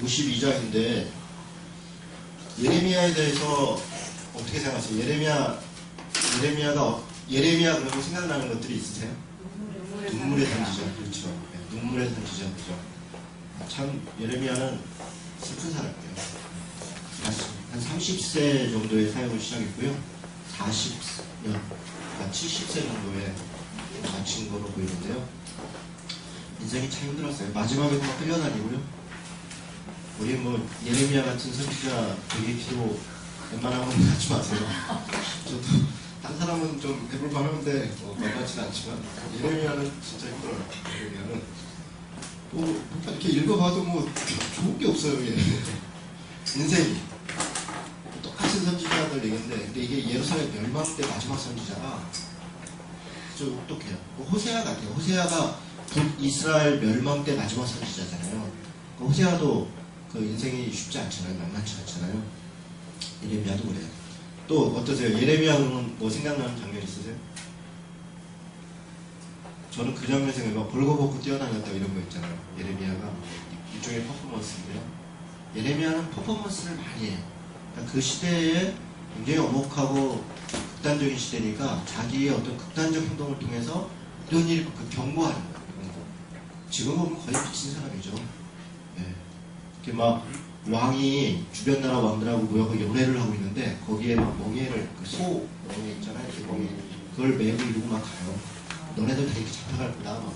52장인데 예레미야에 대해서 어떻게 생각하세요? 예레미야 그러면 생각나는 것들이 있으세요? 눈물의 선지자. 그렇죠. 네, 눈물의 선지자. 그렇죠. 참 예레미야는 슬픈 사람이에요. 한 30세 정도의 사역을 시작했고요. 40년, 그러니까 70세 정도에 마친 거로 보이는데요. 인생이 참 힘들었어요. 마지막에도 막 끌려다니고요. 우리 뭐 예레미야 같은 선지자 되게 필요 웬만하면 하지 마세요. 저도 한 사람은 좀 해볼만 하는데 만만치는 않지만 예레미야는 진짜 힘들어요. 예레미야는 뭐 이렇게 읽어봐도 뭐 좋은 게 없어요. 인생이 똑같은 선지자들 얘기인데 근데 이게 예루살렘 멸망 때 마지막 선지자가 좀 똑똑해요. 호세아 같아요. 호세아가 북이스라엘 멸망 때 마지막 선지자잖아요. 호세아도 그 인생이 쉽지 않잖아요. 만만치 않잖아요. 예레미야도 그래요. 또 어떠세요? 예레미야 그러면 뭐 생각나는 장면 있으세요? 저는 그 장면 생각해요. 벌거벗고 뛰어다녔다 이런 거 있잖아요. 예레미야가 일종의 퍼포먼스인데요. 예레미야는 퍼포먼스를 많이 해요. 그러니까 그 시대에 굉장히 엄혹하고 극단적인 시대니까 자기의 어떤 극단적 행동을 통해서 이런 일을 경고하는 거예요. 지금 보면 거의 미친 사람이죠. 예. 이렇게 막 왕이 주변 나라 왕들하고 모여서 연회를 하고 있는데 거기에 막 멍에를 소 멍에 있잖아요. 그 멍에 그걸 메고 이러고 막 가요. 너네들 다 이렇게 잡혀갈 거다. 막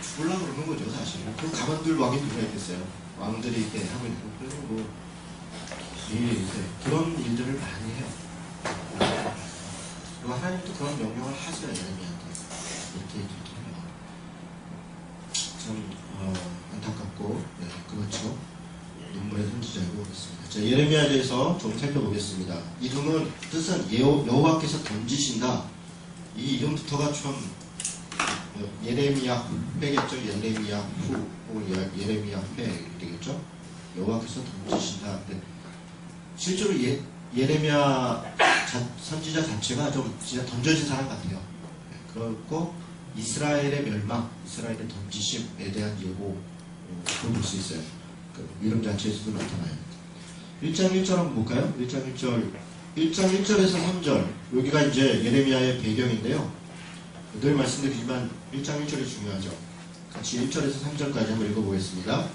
죽으려고 그러는 거죠 사실. 그럼 가만둘 왕이 누가 있겠어요. 왕들이 이렇게 하고 있는 거. 그래서 뭐 그런 일들을 많이 해요. 그리고 하나님도 그런 명령을 하셔야 예레미야한테 이렇게 해요. 참 안타깝고 네, 그렇죠. 눈물의 선지자이고 그렇습니다. 자, 예레미야에 대해서 좀 살펴보겠습니다. 이름은 뜻은 여호와께서 던지신다. 이 이름부터가 좀 예레미야 회겠죠. 예레미야 후 혹은 예레미야 회 되겠죠. 여호와께서 던지신다. 실제로 예레미야 선지자 자체가 좀 진짜 던져진 사람 같아요. 네, 그렇고 이스라엘의 멸망, 이스라엘의 던지심에 대한 예고 그걸 볼 수 있어요. 그 이름 자체에서도 나타나요. 1장 1절 한번 볼까요? 1장 1절에서 3절 여기가 이제 예레미야의 배경인데요. 늘 말씀드리지만 1장 1절이 중요하죠. 같이 1절에서 3절까지 한번 읽어보겠습니다.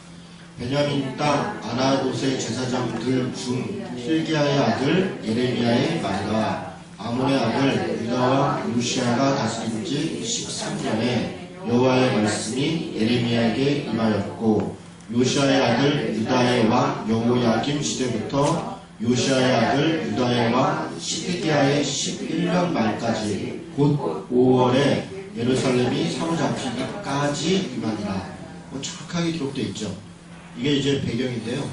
베냐민 땅 아나돗의 제사장들 중 hil기야의 아들 예레미야의 말이라. 아몬의 아들 유다와 요시야가 다스린 지 13년에 여호와의 말씀이 예레미야에게 임하였고 요시야의 아들 유다의 왕 여호야김 시대부터 요시야의 아들 유다의 왕 시드기야의 11년 말까지 곧 5월에 예루살렘이 사로잡히기까지 임하니라. 정확하게 기록되어 있죠. 이게 이제 배경인데요.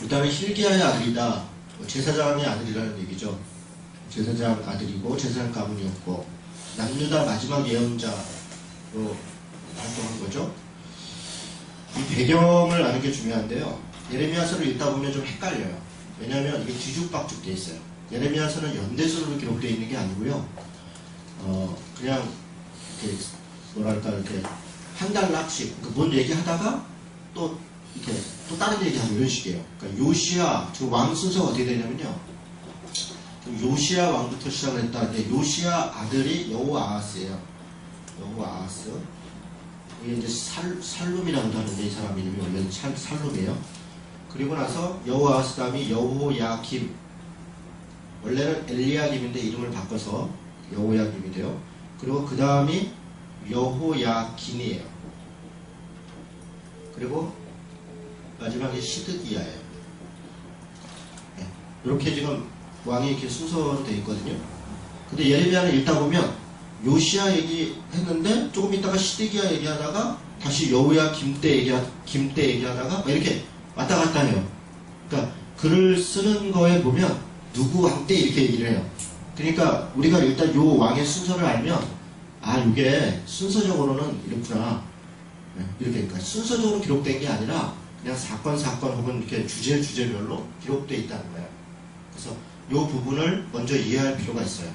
일단은 hil기야의 아들이다. 제사장의 아들이라는 얘기죠. 제사장 아들이고 제사장 가문이었고 남유다 마지막 예언자로 활동한 거죠. 이 배경을 아는 게 중요한데요. 예레미야서를 읽다 보면 좀 헷갈려요. 왜냐하면 이게 뒤죽박죽 돼 있어요. 예레미야서는 연대서로 기록되어 있는 게 아니고요. 그냥 이렇게 뭐랄까 이렇게 한 달락씩 뭔 얘기하다가 또 이렇게 또 다른 얘기하고 이런 식이에요. 그러니까 요시야 저 왕 순서가 어떻게 되냐면요. 요시야 왕부터 시작을 했다는데 요시야 아들이 여호아하스예요. 여호아하스. 이게 이제 살룸이라고도 하는데 이 사람 이름이 원래는 살룸이에요. 그리고 나서 여호아하스 다음이 여호야김. 원래는 엘리야김인데 이름을 바꿔서 여호야김이 돼요. 그리고 그 다음이 여호야긴이에요. 그리고 마지막에 시드기야예요. 네. 이렇게 지금 왕이 이렇게 순서로 되어 있거든요. 근데 예레미야는 읽다 보면 요시야 얘기했는데 조금 있다가 시드기야 얘기하다가 다시 여호야김 때 얘기하다가 이렇게 왔다 갔다 해요. 그러니까 글을 쓰는 거에 보면 누구 왕 때 이렇게 얘기를 해요. 그러니까 우리가 일단 요 왕의 순서를 알면 이게 순서적으로는 이렇구나. 이렇게 그러니까 순서적으로 기록된 게 아니라 그냥 사건 혹은 이렇게 주제별로 기록되어 있다는 거예요. 그래서 이 부분을 먼저 이해할 필요가 있어요.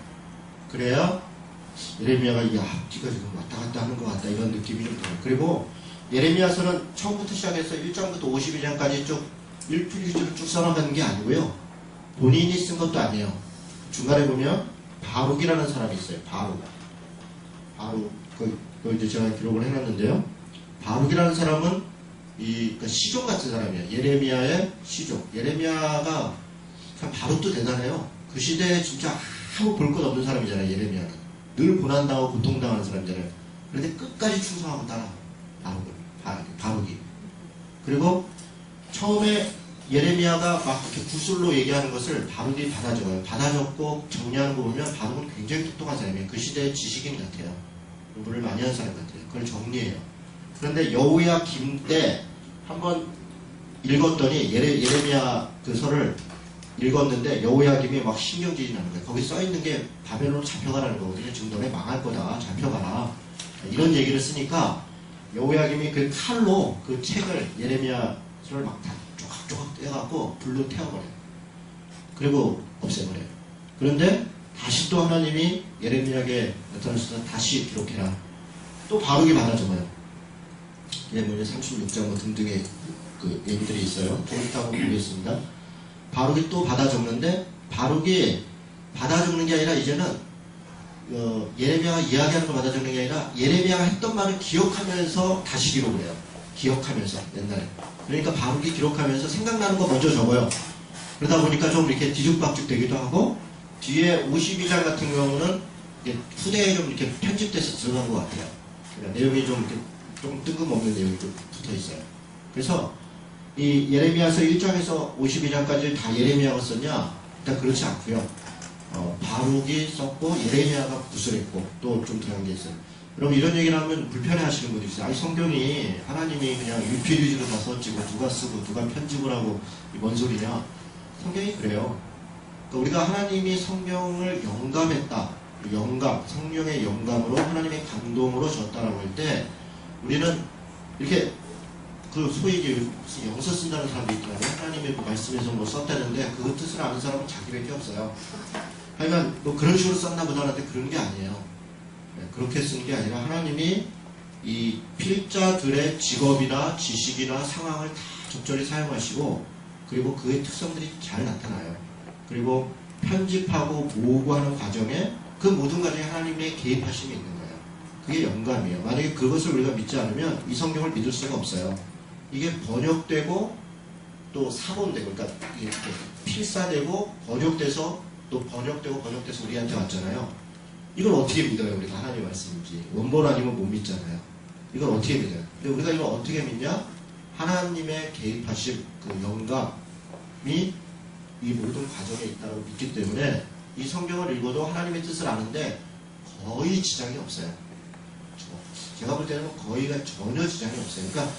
그래야 예레미야가 이 앞뒤가 지금 왔다 갔다 하는 것 같다 이런 느낌이 좀 들어요. 그리고 예레미야서는 처음부터 시작해서 1장부터 52장까지 쭉 일필일주를 쭉 써나가는 게 아니고요. 본인이 쓴 것도 아니에요. 중간에 보면 바룩이라는 사람이 있어요. 바룩. 그걸 이제 제가 기록을 해놨는데요. 바룩이라는 사람은 그 시종 같은 사람이에요. 예레미야의 시종. 예레미야가 참 바룩도 대단해요. 그 시대에 진짜 아무 볼 것 없는 사람이잖아요. 예레미야는. 늘 고난당하고 고통당하는 사람이잖아요. 그런데 끝까지 충성하고 따라. 바룩이. 그리고 처음에 예레미야가 막 이렇게 구술로 얘기하는 것을 바룩이 받아 적어요. 받아 적고 정리하는 거 보면 바룩은 굉장히 똑똑한 사람이에요. 그 시대의 지식인 같아요. 공부를 많이 한 사람 같아요. 그걸 정리해요. 그런데 여호야김 때 한번 읽었더니 예레미야 그 서를 읽었는데 여호야김이 막 신경질이 나는 거예요. 거기 써있는 게 바벨론으로 잡혀가라는 거거든요. 지금 너네 망할 거다. 잡혀가라. 이런 얘기를 쓰니까 여호야김이 그 칼로 그 책을 예레미야서를 막 다 조각조각 떼갖고 불로 태워버려요. 그리고 없애버려요. 그런데 다시 또 하나님이 예레미야에게 나타나셔서 다시 기록해라. 또 바룩이 받아 적어요. 예레미야 36장 뭐 등등의 그 얘기들이 있어요. 좀 이따 한번 보겠습니다. 바룩이 또 받아 적는데 바룩이 받아 적는 게 아니라 이제는 예레미야가 이야기하는 걸 받아 적는 게 아니라 예레미야가 했던 말을 기억하면서 다시 기록을 해요. 기억하면서 옛날에. 그러니까 바룩이 기록하면서 생각나는 거 먼저 적어요. 그러다 보니까 좀 이렇게 뒤죽박죽 되기도 하고 뒤에 52장 같은 경우는 후대에 좀 이렇게 편집돼서 들어간 것 같아요. 그러니까 내용이 좀 이렇게 좀 뜬금없는 내용이 좀 붙어 있어요. 그래서 이 예레미야서 1장에서 52장까지 다 예레미야가 썼냐? 일단 그렇지 않고요. 바룩이 썼고 예레미야가 구술했고 또 좀 들어간 게 있어요. 여러분 이런 얘기를 하면 불편해 하시는 분들이 있어요. 아니 성경이 하나님이 그냥 유필유지로 다 썼지 뭐 누가 쓰고 누가 편집을 하고 뭔 소리냐. 성경이 그래요. 그러니까 우리가 하나님이 성경을 영감했다. 영감, 성령의 영감으로 하나님의 감동으로 줬다라고 할 때 우리는 이렇게 그 소위 영서 쓴다는 사람도 있더라고요. 하나님의 뭐 말씀에서 뭐 썼다는데 그 뜻을 아는 사람은 자기밖에 없어요. 하여간 뭐 그런 식으로 썼나 보다 하는데 그런 게 아니에요. 그렇게 쓰는 게 아니라 하나님이 이 필자들의 직업이나 지식이나 상황을 다 적절히 사용하시고 그리고 그의 특성들이 잘 나타나요. 그리고 편집하고 모으고 하는 과정에 그 모든 과정에 하나님의 개입하심이 있는 거예요. 그게 영감이에요. 만약에 그것을 우리가 믿지 않으면 이 성경을 믿을 수가 없어요. 이게 번역되고 또 사본되고 그러니까 이렇게 필사되고 번역돼서 또 번역되고 번역돼서 우리한테 왔잖아요. 이걸 어떻게 믿어요? 우리가 하나님의 말씀인지. 원본 아니면 못 믿잖아요. 이걸 어떻게 믿어요? 근데 우리가 이걸 어떻게 믿냐? 하나님의 개입하신 그 영감이 이 모든 과정에 있다고 믿기 때문에 이 성경을 읽어도 하나님의 뜻을 아는데 거의 지장이 없어요. 제가 볼 때는 거의가 전혀 지장이 없어요. 그러니까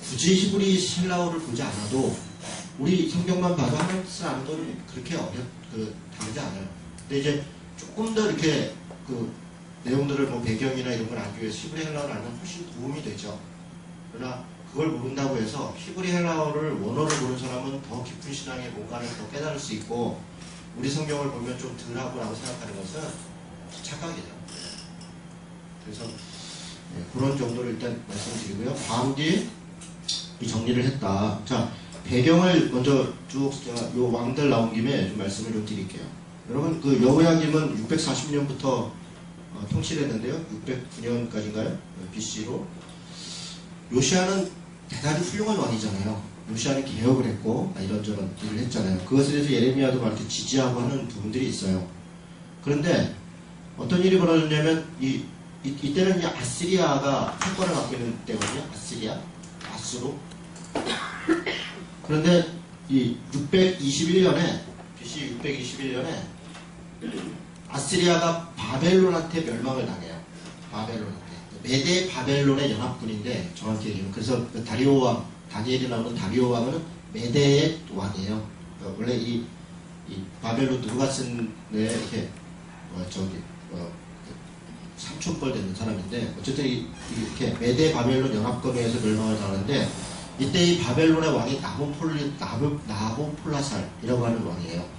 굳이 히브리 헬라어를 보지 않아도 우리 성경만 봐도 하나님 뜻을 아는 건 그렇게 다르지 않아요. 근데 이제 조금 더 이렇게 그 내용들을 뭐 배경이나 이런 걸 알기 위해서 히브리 헬라어를 알면 훨씬 도움이 되죠. 그러나 그걸 모른다고 해서 히브리 헬라어를 원어를 보는 사람은 더 깊은 신앙의 뭔가를 더 깨달을 수 있고 우리 성경을 보면 좀 덜하고라고 생각하는 것은 착각이죠. 그래서 그런 정도로 일단 말씀드리고요. 바룩이 정리를 했다. 자, 배경을 먼저 쭉 제가 요 왕들 나온 김에 좀 말씀을 좀 드릴게요. 여러분 그 여호야김은 640년부터 통치했는데요. 609년까지인가요? BC로. 요시아는 대단히 훌륭한 왕이잖아요. 요시아는 개혁을 했고 이런저런 일을 했잖아요. 그것에 대해서 예레미야도 막 이렇게 지지하고 하는 부분들이 있어요. 그런데 어떤 일이 벌어졌냐면 이때는 아시리아가 패권을 갖고 있는 때거든요. 아수로. 그런데 이 621년에 BC 621년에 아시리아가 바벨론한테 멸망을 당해요. 바벨론한테. 메대 바벨론의 연합군인데 정확히 얘기하면 그래서 그 다리오 왕 다니엘이 나오는 다리오 왕은 메대의 왕이에요. 그러니까 원래 이 바벨론 누르가스네 이렇게 삼촌뻘 되는 사람인데 어쨌든 이렇게 메대 바벨론 연합군에서 멸망을 당하는데 이때 이 바벨론의 왕이 나보폴라살이라고 하는 왕이에요.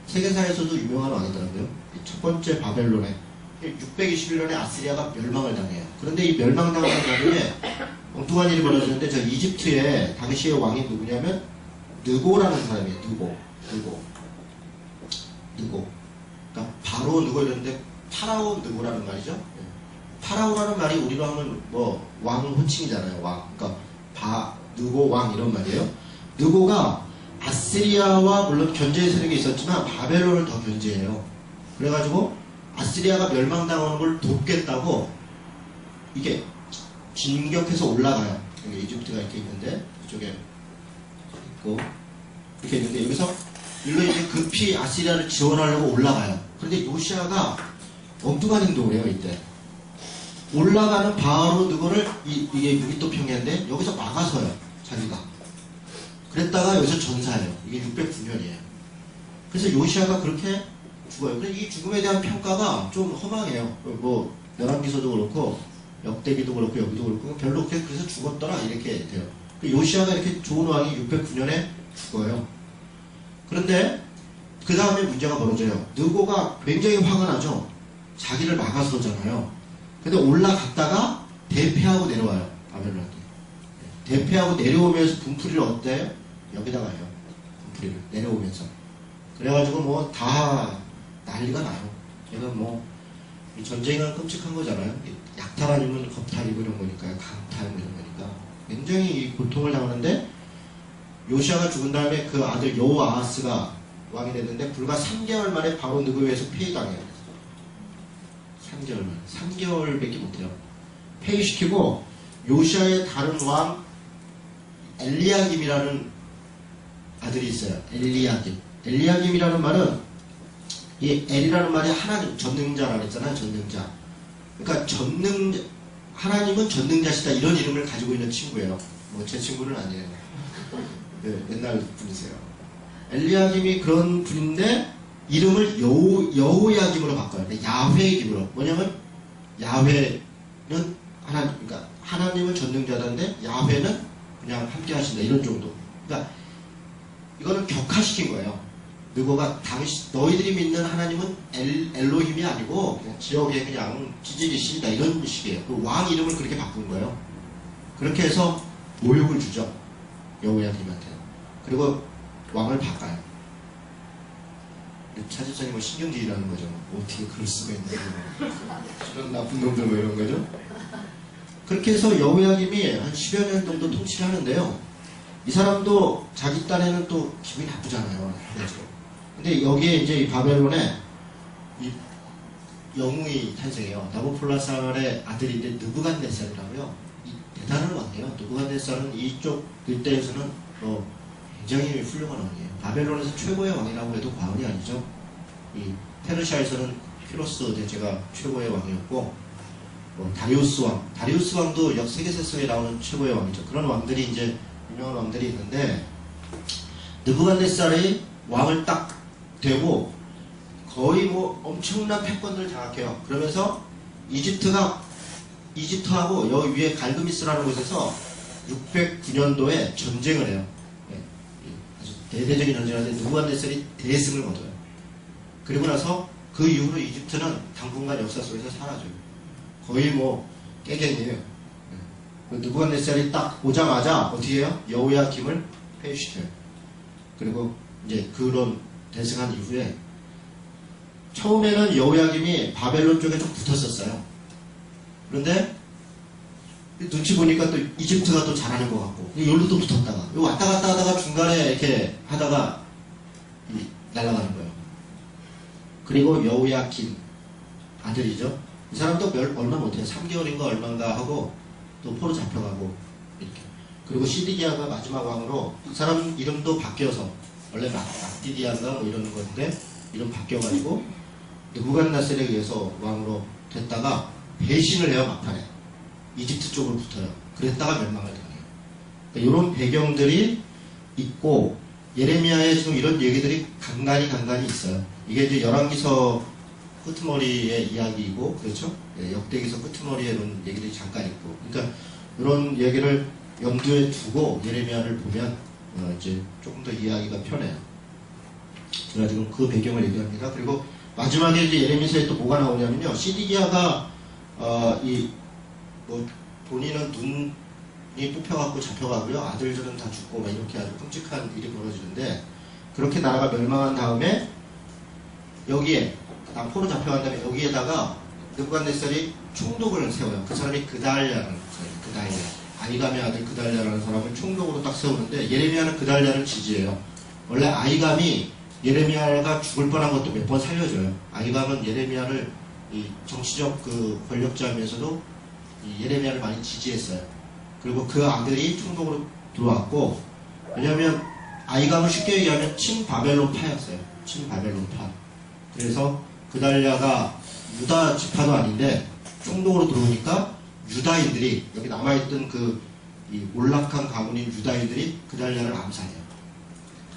세계사에서도 유명한 왕이더라고요. 첫 번째 바벨론에 621년에 아시리아가 멸망을 당해요. 그런데 이 멸망당하는 나중에 엉뚱한 일이 벌어지는데 저 이집트의 당시의 왕이 누구냐면 느고라는 사람이에요. 느고. 그러니까 바로 느고 이러는데 파라오 느고라는 말이죠. 파라오라는 말이 우리로 하면 뭐 왕 호칭이잖아요. 왕. 그러니까 느고 왕 이런 말이에요. 느고가 아시리아와 물론 견제 세력이 있었지만 바벨론을 더 견제해요. 그래가지고 아시리아가 멸망당하는 걸 돕겠다고 이게 진격해서 올라가요. 여기 이집트가 이렇게 있는데 이쪽에 있고 이렇게 있는데 여기서 일로 이제 급히 아시리아를 지원하려고 올라가요. 그런데 요시아가 엉뚱한 행동을 해요. 이때 올라가는 바로 누구를 이게 무기토 평야인데 여기서 막아서요. 자기가 그랬다가 여기서 전사해요. 이게 609년이에요. 그래서 요시아가 그렇게 죽어요. 그래서 이 죽음에 대한 평가가 좀 허망해요. 뭐 열왕기서도 그렇고 역대기도 그렇고 여기도 그렇고 별로 그렇게 그래서 죽었더라 이렇게 돼요. 요시아가 이렇게 좋은 왕이 609년에 죽어요. 그런데 그 다음에 문제가 벌어져요. 느고가 굉장히 화가 나죠. 자기를 막아서잖아요. 근데 올라갔다가 대패하고 내려와요. 바벨론한테. 대패하고 내려오면서 분풀이를 어때요? 여기다가 해요. 분풀이를 내려오면서. 그래가지고 뭐 다 난리가 나요. 얘가 뭐 전쟁은 끔찍한 거잖아요. 약탈 아니면 겁탈이고 이런 거니까요. 강탈 이런 거니까. 굉장히 고통을 당하는데 요시아가 죽은 다음에 그 아들 여호아하스가 왕이 됐는데 불과 3개월 만에 바로 느고에서 폐위당해요. 3개월 만에. 3개월밖에 못해요. 폐위시키고 요시아의 다른 왕 엘리야김이라는 아들이 있어요. 엘리야김이라는 말은 이 엘이라는 말이 하나님, 전능자라고 했잖아요. 전능자. 그러니까 하나님은 전능자시다 이런 이름을 가지고 있는 친구예요. 뭐 제 친구는 아니에요. 네, 옛날 분이세요. 엘리야김이 그런 분인데 이름을 여호야김으로 바꿔요. 야훼의 김으로. 뭐냐면 야훼는 하나님, 그러니까 하나님은 전능자다는데 야훼는 그냥 함께 하신다 이런 정도. 그러니까 이거는 격화시킨 거예요. 느고가 너희들이 믿는 하나님은 엘로힘이 아니고 그냥 지역에 그냥 지지리신이다 이런 식이에요. 그 왕 이름을 그렇게 바꾼 거예요. 그렇게 해서 모욕을 주죠. 여호야김한테. 그리고 왕을 바꿔요. 차지자님은 신경질이라는 거죠. 어떻게 그럴 수가 있나. 이런 나쁜 놈들 뭐 이런 거죠. 그렇게 해서 여호야김이 한 10여 년 정도 통치를 하는데요. 이 사람도 자기 딴에는 또 기분이 나쁘잖아요. 근데 여기에 이제 이 바벨론에 이 영웅이 탄생해요. 나부콜라살의 아들인데 느부갓네살이라고요. 이 대단한 왕이에요. 느부갓네살은 이쪽 일대에서는 굉장히 훌륭한 왕이에요. 바벨론에서 최고의 왕이라고 해도 과언이 아니죠. 이 페르시아에서는 히로스 대제가 최고의 왕이었고 다리우스 왕도 세계세속에 나오는 최고의 왕이죠. 그런 왕들이 이제 유명한 왕들이 있는데 느부갓네살이 왕을 딱 되고 거의 뭐 엄청난 패권들을 장악해요. 그러면서 이집트하고 여기 위에 갈그미스라는 곳에서 609년도에 전쟁을 해요. 아주 대대적인 전쟁을 하는데 느부갓네살이 대승을 거둬요. 그리고 나서 그 이후로 이집트는 당분간 역사 속에서 사라져요. 거의 뭐 깨갱이에요. 느부갓네살이 딱 오자마자 어떻게 해요? 여호야김을 폐위시켜요. 그리고 이제 그런 대승한 이후에 처음에는 여호야김이 바벨론 쪽에 좀 붙었었어요. 그런데 눈치 보니까 또 이집트가 또 잘하는 것 같고 여기로 또 붙었다가 왔다 갔다 하다가 중간에 이렇게 하다가 날아가는 거예요. 그리고 여호야김 아들이죠. 이 사람도 얼마 못해요. 3개월인가 얼마인가 하고 또 포로 잡혀가고 이렇게. 그리고 시디기아가 마지막 왕으로 이 사람 이름도 바뀌어서 원래 막디디아인가 뭐 이러는 건데 이름 바뀌어가지고 느부갓네살에 의해서 왕으로 됐다가 배신을 해요. 막판에 이집트 쪽으로 붙어요. 그랬다가 멸망을 당해요. 그러니까 이런 배경들이 있고 예레미야에 지금 이런 얘기들이 간간히 있어요. 이게 이제 열왕기서 끄트머리의 이야기이고 그렇죠? 역대기서 끄트머리에 이런 얘기들이 잠깐 있고 그러니까 이런 얘기를 염두에 두고 예레미야를 보면 이제 조금 더 이해하기가 편해요. 제가 지금 그 배경을 얘기합니다. 그리고 마지막에 이제 예레미야에 또 뭐가 나오냐면요. 시디기아가 뭐 본인은 뽑혀갖고 잡혀가고요. 아들들은 다 죽고 막 이렇게 아주 끔찍한 일이 벌어지는데, 그렇게 나라가 멸망한 다음에 여기에 포로 잡혀간 다음에 여기에다가 느부갓네살이 총독을 세워요. 그 사람이 그달랴라는 사람이에요. 그달랴. 아이감의 아들 그달랴라는 사람을 총독으로 딱 세우는데, 예레미야는 그달랴를 지지해요. 원래 아이감이 예레미야가 죽을 뻔한 것도 몇 번 살려줘요. 아이감은 예레미야를 이 정치적 그 권력자면서도 이 예레미야를 많이 지지했어요. 그리고 그 아들이 총독으로 들어왔고, 왜냐하면 아이감은 쉽게 얘기하면 친바벨론파였어요. 친바벨론파. 그래서 그달랴가 유다 지파도 아닌데 총독으로 들어오니까 유다인들이, 여기 남아있던 이 몰락한 가문인 유다인들이 그달랴를 암살해요.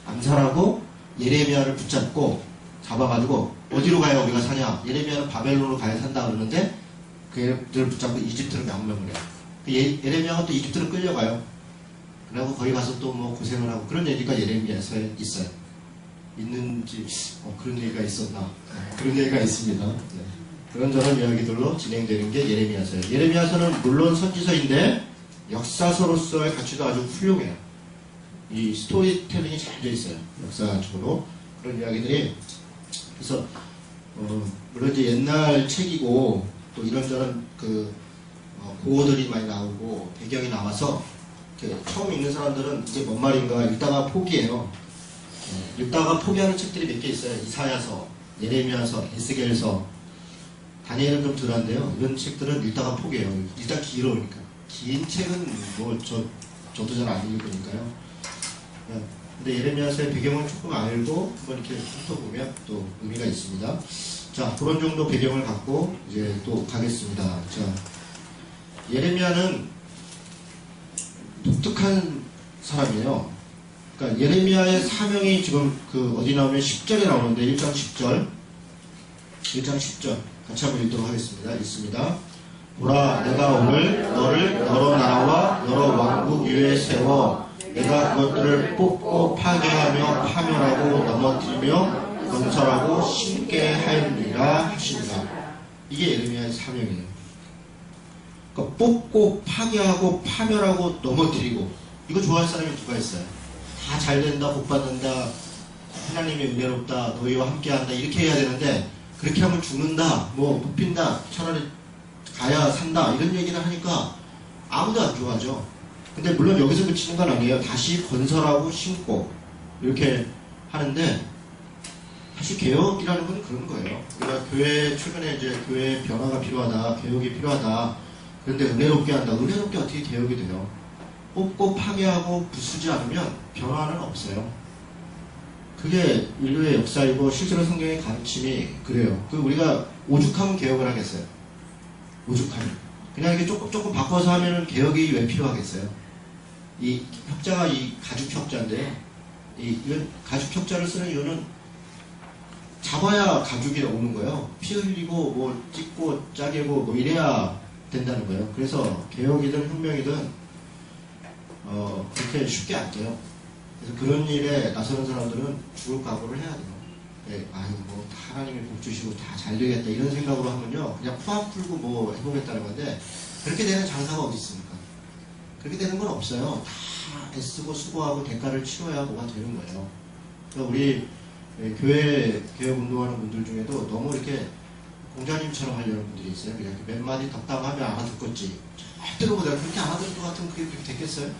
암살하고 예레미야를 붙잡고 잡아가지고 어디로 가요? 우리가 사냐? 예레미야는 바벨론으로 가야 산다 그러는데 그들을 붙잡고 이집트로 명령을 해요. 예레미야가 또 이집트로 끌려가요. 그리고 거기 가서 또 뭐 고생을 하고, 그런 얘기가 예레미야서에 있어요. 있는지 그런 얘기가 있었나? 그런 얘기가 있습니다. 네. 그런저런 이야기들로 진행되는 게 예레미야서예요. 예레미야서는 물론 선지서인데 역사서로서의 가치도 아주 훌륭해요. 이 스토리텔링이 잘 돼 있어요. 역사적으로 그런 이야기들이. 그래서 물론 이제 옛날 책이고 또 이런저런 고어들이 많이 나오고 배경이 나와서 처음 읽는 사람들은 이게 뭔 말인가 읽다가 포기해요. 읽다가 포기하는 책들이 몇 개 있어요. 이사야서, 예레미야서, 에스겔서, 다니엘은 좀 덜한데요. 이런 책들은 읽다가 포기해요. 일단 길어오니까. 긴 책은 뭐 저도 잘 안 읽으니까요. 근데 예레미야서의 배경을 조금 알고 한번 이렇게 훑어보면 또 의미가 있습니다. 자, 그런 정도 배경을 갖고 이제 또 가겠습니다. 자, 예레미야는 독특한 사람이에요. 그러니까 예레미야의 사명이 지금 어디 나오면 10절에 나오는데 1장 10절 같이 한번 읽도록 하겠습니다. 읽습니다. 보라, 내가 오늘 너를 여러 나라와 여러 왕국 위에 세워 내가 그것들을 뽑고 파괴하며 파멸하고 넘어뜨리며 건설하고 심게 하였느니라 하시니라. 이게 예레미야의 사명이에요. 그러니까 뽑고 파괴하고 파멸하고 넘어뜨리고, 이거 좋아할 사람이 누가 있어요? 다 잘된다, 복받는다, 하나님이 은혜롭다, 너희와 함께한다 이렇게 해야 되는데, 그렇게 하면 죽는다, 뭐 뽑힌다, 차라리 가야 산다 이런 얘기를 하니까 아무도 안 좋아하죠. 근데 물론 여기서 그치는 건 아니에요. 다시 건설하고 심고 이렇게 하는데, 사실 개혁이라는 건 그런 거예요. 우리가 교회 최근에 이제 교회 변화가 필요하다, 개혁이 필요하다. 그런데 은혜롭게 한다. 은혜롭게 어떻게 개혁이 돼요? 뽑고 파괴하고 부수지 않으면 변화는 없어요. 그게 인류의 역사이고 실제로 성경의 가르침이 그래요. 우리가 오죽하면 개혁을 하겠어요. 오죽하면. 그냥 이렇게 조금 바꿔서 하면은 개혁이 왜 필요하겠어요? 이 혁자가 이 가죽 혁자인데, 이건 가죽 혁자를 쓰는 이유는 잡아야 가죽이 오는 거예요. 피 흘리고 뭐 찢고 짜개고 뭐 이래야 된다는 거예요. 그래서 개혁이든 혁명이든 그렇게 쉽게 안 돼요. 그래서 그런 일에 나서는 사람들은 죽을 각오를 해야 돼요. 네, 뭐 하나님이 복 주시고 다 잘 되겠다 이런 생각으로 하면요, 그냥 코앞 풀고 뭐 해보겠다는 건데, 그렇게 되는 장사가 어디 있습니까? 그렇게 되는 건 없어요. 다 애쓰고 수고하고 대가를 치러야 뭐가 되는 거예요. 그러니까 우리 교회 개혁 운동하는 분들 중에도 너무 이렇게 공자님처럼 하려는 분들이 있어요. 그냥 몇 마디 덕담하면 알아듣겠지. 절대로 내가 그렇게 알아들을 것 같으면 그게 그렇게 됐겠어요?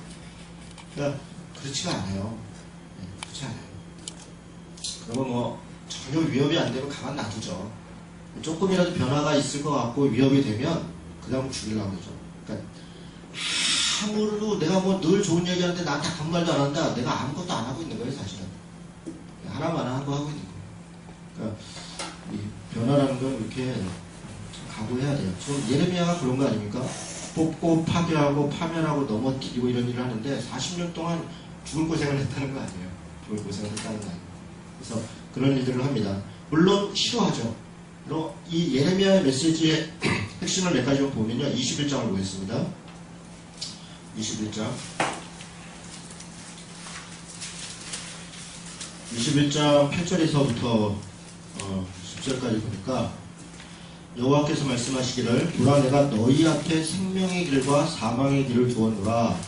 그러니까 그렇지가 않아요. 네, 그렇지 않아요. 그러면 뭐 전혀 위협이 안 되면 가만 놔두죠. 조금이라도 변화가 있을 것 같고 위협이 되면 그 다음은 죽이려고 하죠. 그러니까 아무래도 내가 뭐 늘 좋은 얘기하는데 나한테 아무 말도 안 한다. 내가 아무것도 안 하고 있는 거예요, 사실은. 하나만 한 거 하고 있는 거예요. 그러니까 이 변화라는 건 이렇게 각오해야 돼요. 지금 예레미야가 그런 거 아닙니까? 뽑고 파괴하고 파멸하고 넘어뜨리고 이런 일을 하는데 40년 동안 죽을 고생을 했다는 거 아니에요. 죽을 고생을 했다는 거 아니에요. 그래서 그런 일들을 합니다. 물론 싫어하죠. 이 예레미야의 메시지의 핵심을 몇 가지만 보면요. 21장을 보겠습니다. 21장 8절에서부터 10절까지 보니까 여호와께서 말씀하시기를, 보라, 내가 너희 앞에 생명의 길과 사망의 길을 두었노라.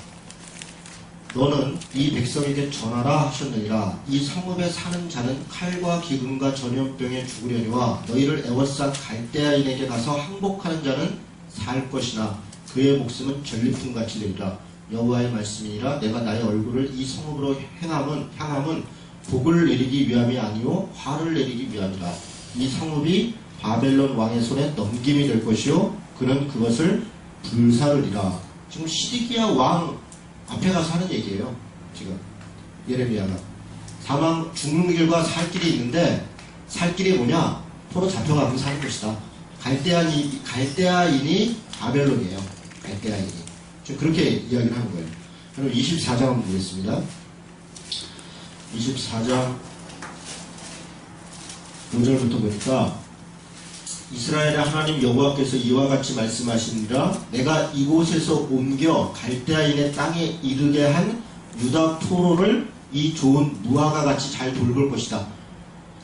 너는 이 백성에게 전하라 하셨느니라. 이 성읍에 사는 자는 칼과 기근과 전염병에 죽으려니와 너희를 애워싼 갈대아인에게 가서 항복하는 자는 살 것이나 그의 목숨은 전리품같이 되리라. 여호와의 말씀이니라. 내가 나의 얼굴을 이 성읍으로 향함은 복을 내리기 위함이 아니요 화를 내리기 위함이라. 이 성읍이 바벨론 왕의 손에 넘김이 될 것이요 그는 그것을 불사르리라. 지금 시드기야 왕 앞에 가서 하는 얘기예요. 지금 예레미야가 죽는 길과 살 길이 있는데 살 길이 뭐냐? 포로 잡혀가고 사는 것이다. 갈대아인이 바벨론이에요. 갈대아인이 지금 그렇게 이야기를 하는 거예요. 그럼 24장 한번 보겠습니다. 24장 5절부터 보니까 이스라엘의 하나님 여호와께서 이와 같이 말씀하시니라. 내가 이곳에서 옮겨 갈대아인의 땅에 이르게 한 유다 포로를 이 좋은 무화과 같이 잘 돌볼 것이다.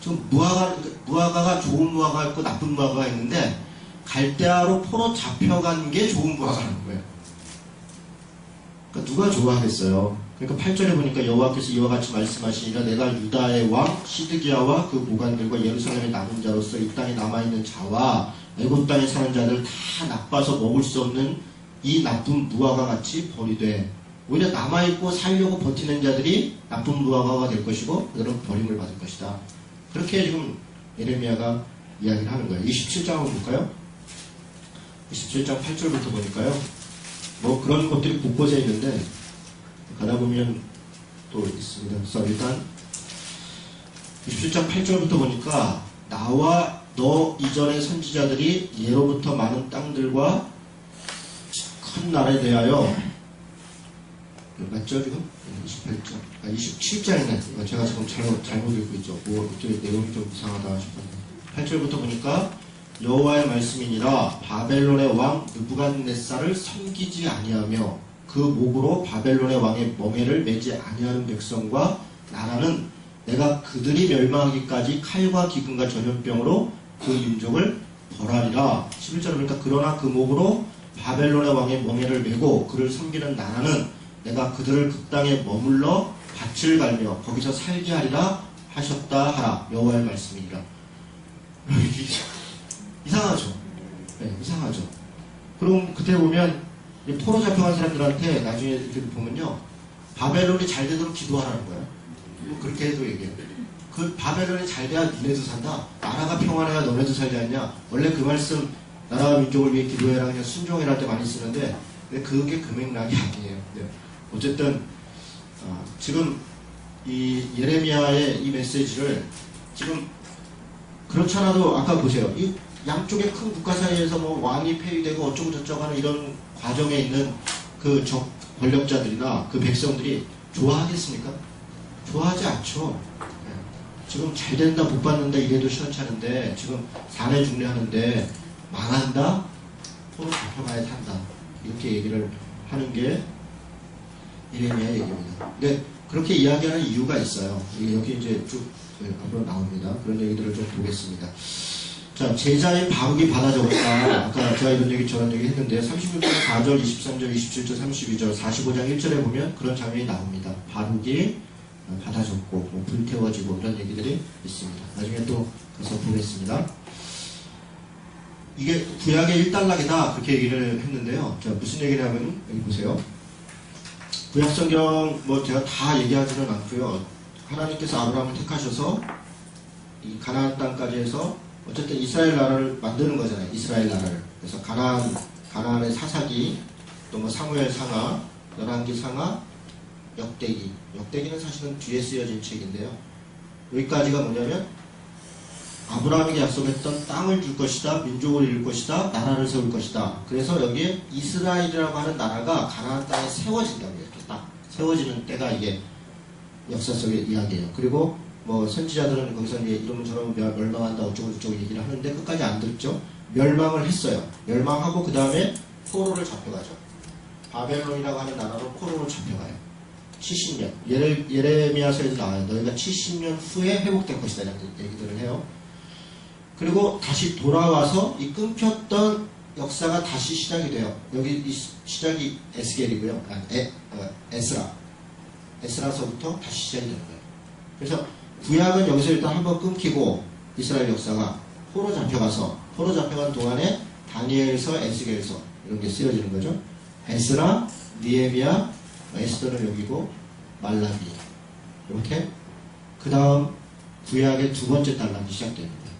지금 무화과가 좋은 무화과가 있고 나쁜 무화과가 있는데 갈대아로 포로 잡혀간 게 좋은 무화과라는 거예요. 그러니까 누가 좋아하겠어요. 그러니까 8절에 보니까 여호와께서 이와 같이 말씀하시니라. 내가 유다의 왕 시드기야와 그 모관들과 예루살렘의 남은 자로서 이 땅에 남아있는 자와 애굽 땅에 사는 자들 다 나빠서 먹을 수 없는 이 나쁜 무화과 같이 버리되 오히려 남아있고 살려고 버티는 자들이 나쁜 무화과가 될 것이고 그들은 버림을 받을 것이다. 그렇게 지금 예레미야가 이야기를 하는 거예요. 27장 한번 볼까요? 27장 8절부터 보니까요. 뭐 그런 것들이 곳곳에 있는데 가다 보면 또 있습니다. 그래서 일단 27장 8절부터 보니까 나와 너 이전의 선지자들이 예로부터 많은 땅들과 큰 나라에 대하여 맞죠 지금? 28장 27장이네. 제가 지금 잘못 읽고 있죠. 뭐 이쪽에 내용이 좀 이상하다 싶었는데 8절부터 보니까 여호와의 말씀이니라. 바벨론의 왕 느부갓네살을 섬기지 아니하며 그 목으로 바벨론의 왕의 멍에를 매지 아니하는 백성과 나라는 내가 그들이 멸망하기까지 칼과 기근과 전염병으로 그 민족을 벌하리라. 11절에 보니까 그러나 그 목으로 바벨론의 왕의 멍에를 메고 그를 섬기는 나라는 내가 그들을 그 땅에 머물러 밭을 갈며 거기서 살게 하리라 하셨다 하라. 여호와의 말씀이니라. 이상하죠? 네, 이상하죠. 그럼 그때 보면 포로 잡혀간 사람들한테 나중에 이렇게 보면요. 바벨론이 잘 되도록 기도하라는 거예요. 그렇게 해도 얘기해요. 그 바벨론이 잘 돼야 너네도 산다. 나라가 평안해야 너네도 살지 않냐. 원래 그 말씀 나라와 민족을 위해 기도해라 그냥 순종해라 할 때 많이 쓰는데 그게 그 맥락이 아니에요. 네. 어쨌든 지금 이 예레미야의 이 메시지를 지금 그렇잖아도 아까 보세요. 이 양쪽의 큰 국가 사이에서 뭐 왕이 폐위되고 어쩌고 저쩌고 하는 이런 과정에 있는 그 적 권력자들이나 그 백성들이 좋아하겠습니까? 좋아하지 않죠. 네. 지금 잘 된다 못 받는다 이래도 시원찮은데 지금 사내 중례 하는데 망한다? 포로 잡혀가야 한다. 이렇게 얘기를 하는 게 예레미야 얘기입니다. 근데 그렇게 이야기하는 이유가 있어요. 여기 이제 쭉 앞으로 나옵니다. 그런 얘기들을 좀 보겠습니다. 자, 제자인 바룩이 받아 적었다. 아까 제가 이런 얘기 저런 얘기 했는데 36장 4절, 23절, 27절, 32절, 45장 1절에 보면 그런 장면이 나옵니다. 바룩이 받아 적고 뭐 불태워지고 이런 얘기들이 있습니다. 나중에 또 가서 보겠습니다. 이게 구약의 1단락이다 그렇게 얘기를 했는데요. 자, 무슨 얘기를 하면 여기 보세요. 구약성경 뭐 제가 다 얘기하지는 않고요. 하나님께서 아브라함을 택하셔서 이 가나안 땅까지 해서 어쨌든 이스라엘 나라를 만드는 거잖아요. 이스라엘 나라를. 그래서 가나안의 사사기, 또 뭐 사무엘 상하, 열왕기 상하, 역대기. 역대기는 사실은 뒤에 쓰여진 책인데요. 여기까지가 뭐냐면 아브라함에게 약속했던 땅을 줄 것이다, 민족을 이룰 것이다, 나라를 세울 것이다. 그래서 여기에 이스라엘이라고 하는 나라가 가나안 땅에 세워진다고 해요. 딱 세워지는 때가 이게 역사 속의 이야기예요. 그리고 뭐 선지자들은 거기서 이제 이러면 저러면 멸망한다 어쩌고 저쩌고 얘기를 하는데 끝까지 안 듣죠. 멸망을 했어요. 멸망하고 그 다음에 포로를 잡혀가죠. 바벨론이라고 하는 나라로 포로로 잡혀가요. 70년. 예레미야서에도 나와요. 너희가 70년 후에 회복될 것이다. 이런 얘기들을 해요. 그리고 다시 돌아와서 이 끊겼던 역사가 다시 시작이 돼요. 여기 이 시작이 에스겔이고요. 에스라. 에스라서부터 다시 시작이 되는 거예요. 그래서 구약은 여기서 일단 한번 끊기고 이스라엘 역사가 포로 잡혀간 동안에 다니엘서, 에스겔서 이런 게 쓰여지는 거죠. 에스라, 니에미야, 에스더는 여기고 말라기 이렇게 그 다음 구약의 두 번째 단락이 시작됩니다.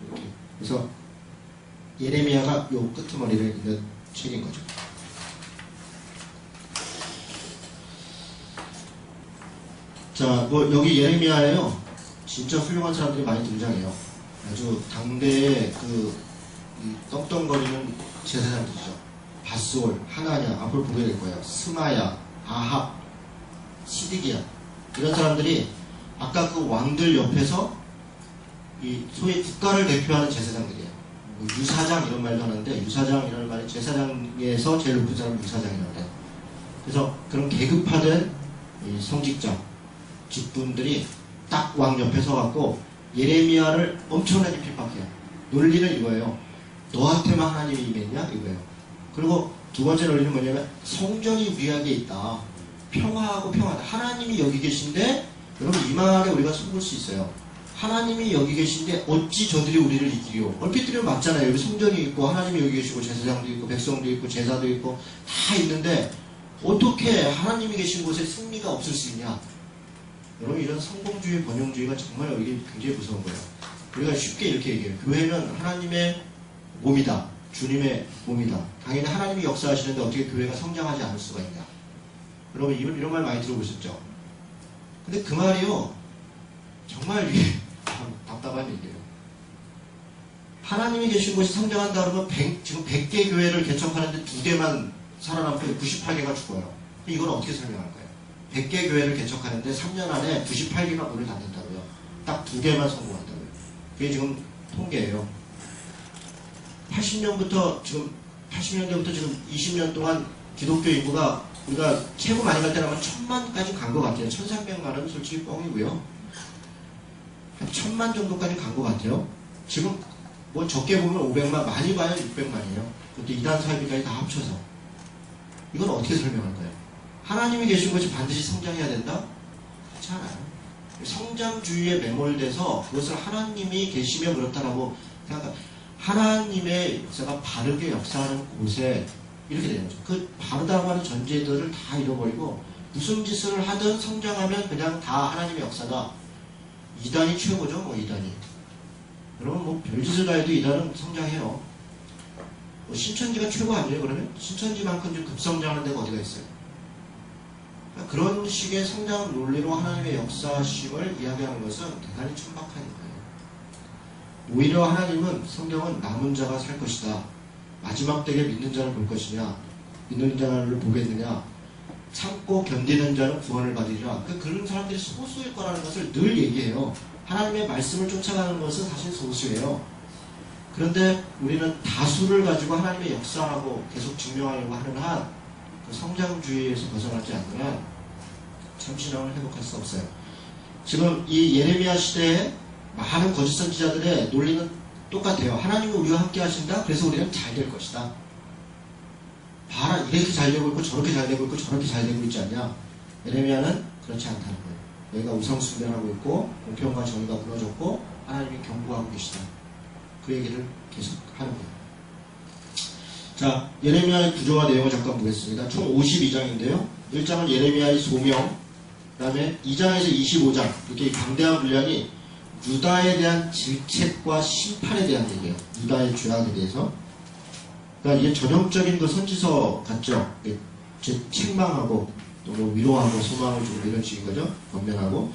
이렇게. 그래서 예레미야가 요 끄트머리를 있는 책인 거죠. 자, 뭐 여기 예레미야에요. 진짜 훌륭한 사람들이 많이 등장해요. 아주 당대의 떵떵거리는 제사장들이죠. 바스올, 하나냐, 앞으로 보게 될 거예요. 스마야, 아합, 시디기야 이런 사람들이 아까 그 왕들 옆에서 이 소위 국가를 대표하는 제사장들이에요. 뭐 유사장 이런 말도 하는데 유사장이라는 말이 제사장에서 제일 높은 사람은 유사장이라고 해요. 그래서 그런 계급화된 이 성직자 직분들이 딱 왕 옆에 서갖고 예레미야를 엄청나게 핍박해요. 논리는 이거예요. 너한테만 하나님이 임했냐? 이거예요. 그리고 두 번째 논리는 뭐냐면 성전이 우리 안에 있다. 평화하고 평화다. 하나님이 여기 계신데 여러분 이 말에 우리가 속을 수 있어요. 하나님이 여기 계신데 어찌 저들이 우리를 이기려. 얼핏 들으면 맞잖아요. 여기 성전이 있고 하나님이 여기 계시고 제사장도 있고 백성도 있고 제사도 있고 다 있는데 어떻게 하나님이 계신 곳에 승리가 없을 수 있냐. 여러분 이런 성공주의 번영주의가 정말 이게 굉장히 무서운 거예요. 우리가 쉽게 이렇게 얘기해요. 교회는 하나님의 몸이다. 주님의 몸이다. 당연히 하나님이 역사하시는데 어떻게 교회가 성장하지 않을 수가 있냐. 여러분 이런 말 많이 들어보셨죠? 근데 그 말이요 정말 답답한 얘기예요. 하나님이 계신 곳이 성장한다 그러면 지금 100개 교회를 개척하는데 2개만 살아남고 98개가 죽어요. 이걸 어떻게 설명할 거예요? 100개 교회를 개척하는데 3년 안에 98개가 문을 닫는다고요. 딱 2개만 성공한다고요. 그게 지금 통계예요. 80년대부터 지금 20년 동안 기독교 인구가 우리가 최고 많이 갈 때라면 1000만까지 간 것 같아요. 1300만은 솔직히 뻥이고요. 한 1000만 정도까지 간 것 같아요. 지금 뭐 적게 보면 500만, 많이 봐야 600만이에요. 그것도 이단 사회비까지 다 합쳐서. 이건 어떻게 설명할 거예요? 하나님이 계신 곳이 반드시 성장해야 된다? 그렇지 않아요. 성장주의에 매몰돼서 그것을 하나님이 계시면 그렇다라고 생각합니다. 하나님의 역사가 바르게 역사하는 곳에 이렇게 되는 거죠. 그 바르다고 하는 전제들을 다 잃어버리고 무슨 짓을 하든 성장하면 그냥 다 하나님의 역사다. 이단이 최고죠. 뭐 이단이. 여러분 뭐 별짓을 다 해도 이단은 성장해요. 뭐 신천지가 최고 아니에요 그러면? 신천지만큼 좀 급성장하는 데가 어디가 있어요? 그러니까 그런 식의 성장 논리로 하나님의 역사심을 이야기하는 것은 대단히 천박한 거예요. 오히려 하나님은 성경은 남은 자가 살 것이다. 마지막 때에 믿는 자를 볼 것이냐, 믿는 자를 보겠느냐, 참고 견디는 자는 구원을 받으리라. 그런 사람들이 소수일 거라는 것을 늘 얘기해요. 하나님의 말씀을 쫓아가는 것은 사실 소수예요. 그런데 우리는 다수를 가지고 하나님의 역사라고 계속 증명하려고 하는 한 그 성장주의에서 벗어나지 않으면 참신함을 회복할 수 없어요. 지금 이 예레미야 시대에 많은 거짓 선지자들의 논리는 똑같아요. 하나님이 우리와 함께 하신다? 그래서 우리는 잘 될 것이다. 봐라, 이렇게 잘 되고 있고 저렇게 잘 되고 있고 저렇게 잘 되고 있지 않냐? 예레미야는 그렇지 않다는 거예요. 여기가 우상숭배하고 있고 공평과 정의가 무너졌고 하나님이 경고하고 계시다. 그 얘기를 계속 하는 거예요. 자, 예레미야의 구조와 내용을 잠깐 보겠습니다. 총 52장인데요. 1장은 예레미야의 소명, 그 다음에 2장에서 25장 이렇게 강대한 분량이 유다에 대한 질책과 심판에 대한 얘기예요. 유다의 죄악에 대해서. 그러니까 이게 전형적인 그 선지서 같죠. 책망하고 또 뭐 위로하고 소망을 주고 이런 식인 거죠. 권면하고.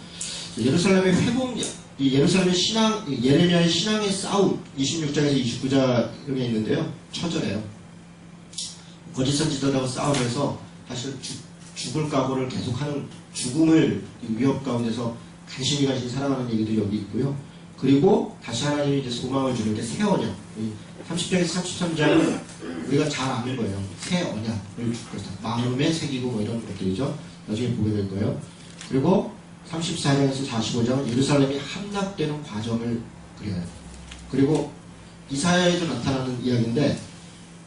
예루살렘의 회복, 이 예루살렘의 신앙, 예레미야의 신앙의 싸움 26장에서 29장에 있는데요. 처절해요. 거짓 선지자들하고 싸움에서 사실 죽을 각오를 계속하는 죽음을 위협 가운데서 간신히 살아가는 얘기도 여기 있고요. 그리고 다시 하나님이 이제 소망을 주는 게 새 언약. 30장에서 33장은 우리가 잘 아는 거예요. 새 언약을 주고서 마음에 새기고 뭐 이런 것들이죠. 나중에 보게 될 거예요. 그리고 34장에서 45장은 예루살렘이 함락되는 과정을 그려요. 그리고 이사야에도 나타나는 이야기인데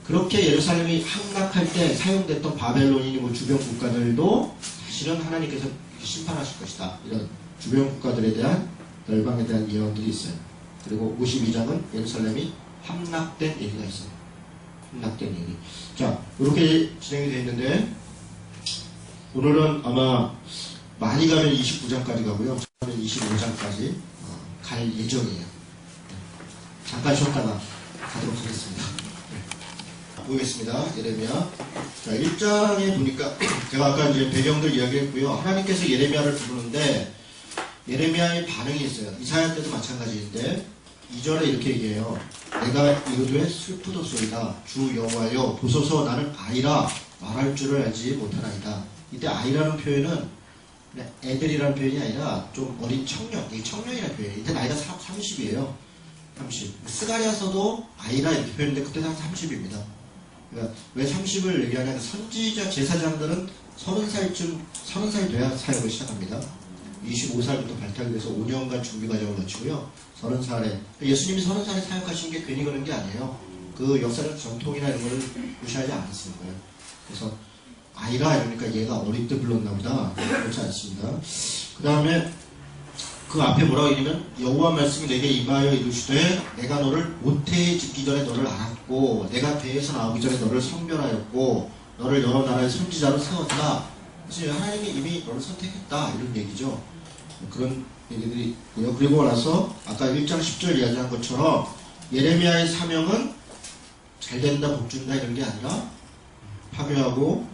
그렇게 예루살렘이 함락할 때 사용됐던 바벨론이니 뭐 주변 국가들도 사실은 하나님께서 심판하실 것이다. 이런 주변 국가들에 대한 멸망에 대한 예언들이 있어요. 그리고 52장은 예루살렘이 함락된 얘기가 있어요. 함락된 얘기. 자, 이렇게 진행이 되어 있는데 오늘은 아마 많이 가면 29장까지 가고요. 저는 25장까지 갈 예정이에요. 잠깐 쉬었다가 가도록 하겠습니다. 보겠습니다. 예레미야. 자, 1장에 보니까 제가 아까 이제 배경들 이야기했고요. 하나님께서 예레미야를 부르는데 예레미야의 반응이 있어요. 이사야 때도 마찬가지인데 2절에 이렇게 얘기해요. 내가 이르되 슬프도소이다. 주 여호와여 보소서 나는 아이라 말할 줄을 알지 못하나이다. 이때 아이라는 표현은 애들이라는 표현이 아니라 좀 어린 청년, 이게 청년이라는 표현이에요. 이때 나이가 30이에요. 30. 스가랴서도 아이라 이렇게 표현했는데 그때는 한 30입니다. 그러니까 왜 30을 얘기하냐면 선지자, 제사장들은 30살 돼야 사역을 시작합니다. 25살부터 발탁이 돼서 5년간 준비 과정을 거치고요. 30살에 예수님이 30살에 사역하신 게 괜히 그런 게 아니에요. 그 역사적 전통이나 이런 거를 무시하지 않았을 거예요. 그래서 아이라 이러니까 얘가 어릴 때 불렀나 보다. 그렇지 않습니다. 그 다음에 그 앞에 뭐라고 얘기하면 여호와 말씀이 내게 임하여 이르시되 내가 너를 모태에 짓기 전에 너를 알았고 내가 배에서 나오기 전에 너를 성별하였고 너를 여러 나라의 선지자로 세웠다. 그래서 하나님이 이미 너를 선택했다 이런 얘기죠. 그런 얘기들이 있고요. 그리고 나서 아까 1장 10절 이야기한 것처럼 예레미야의 사명은 잘된다 복준다 이런 게 아니라 파멸하고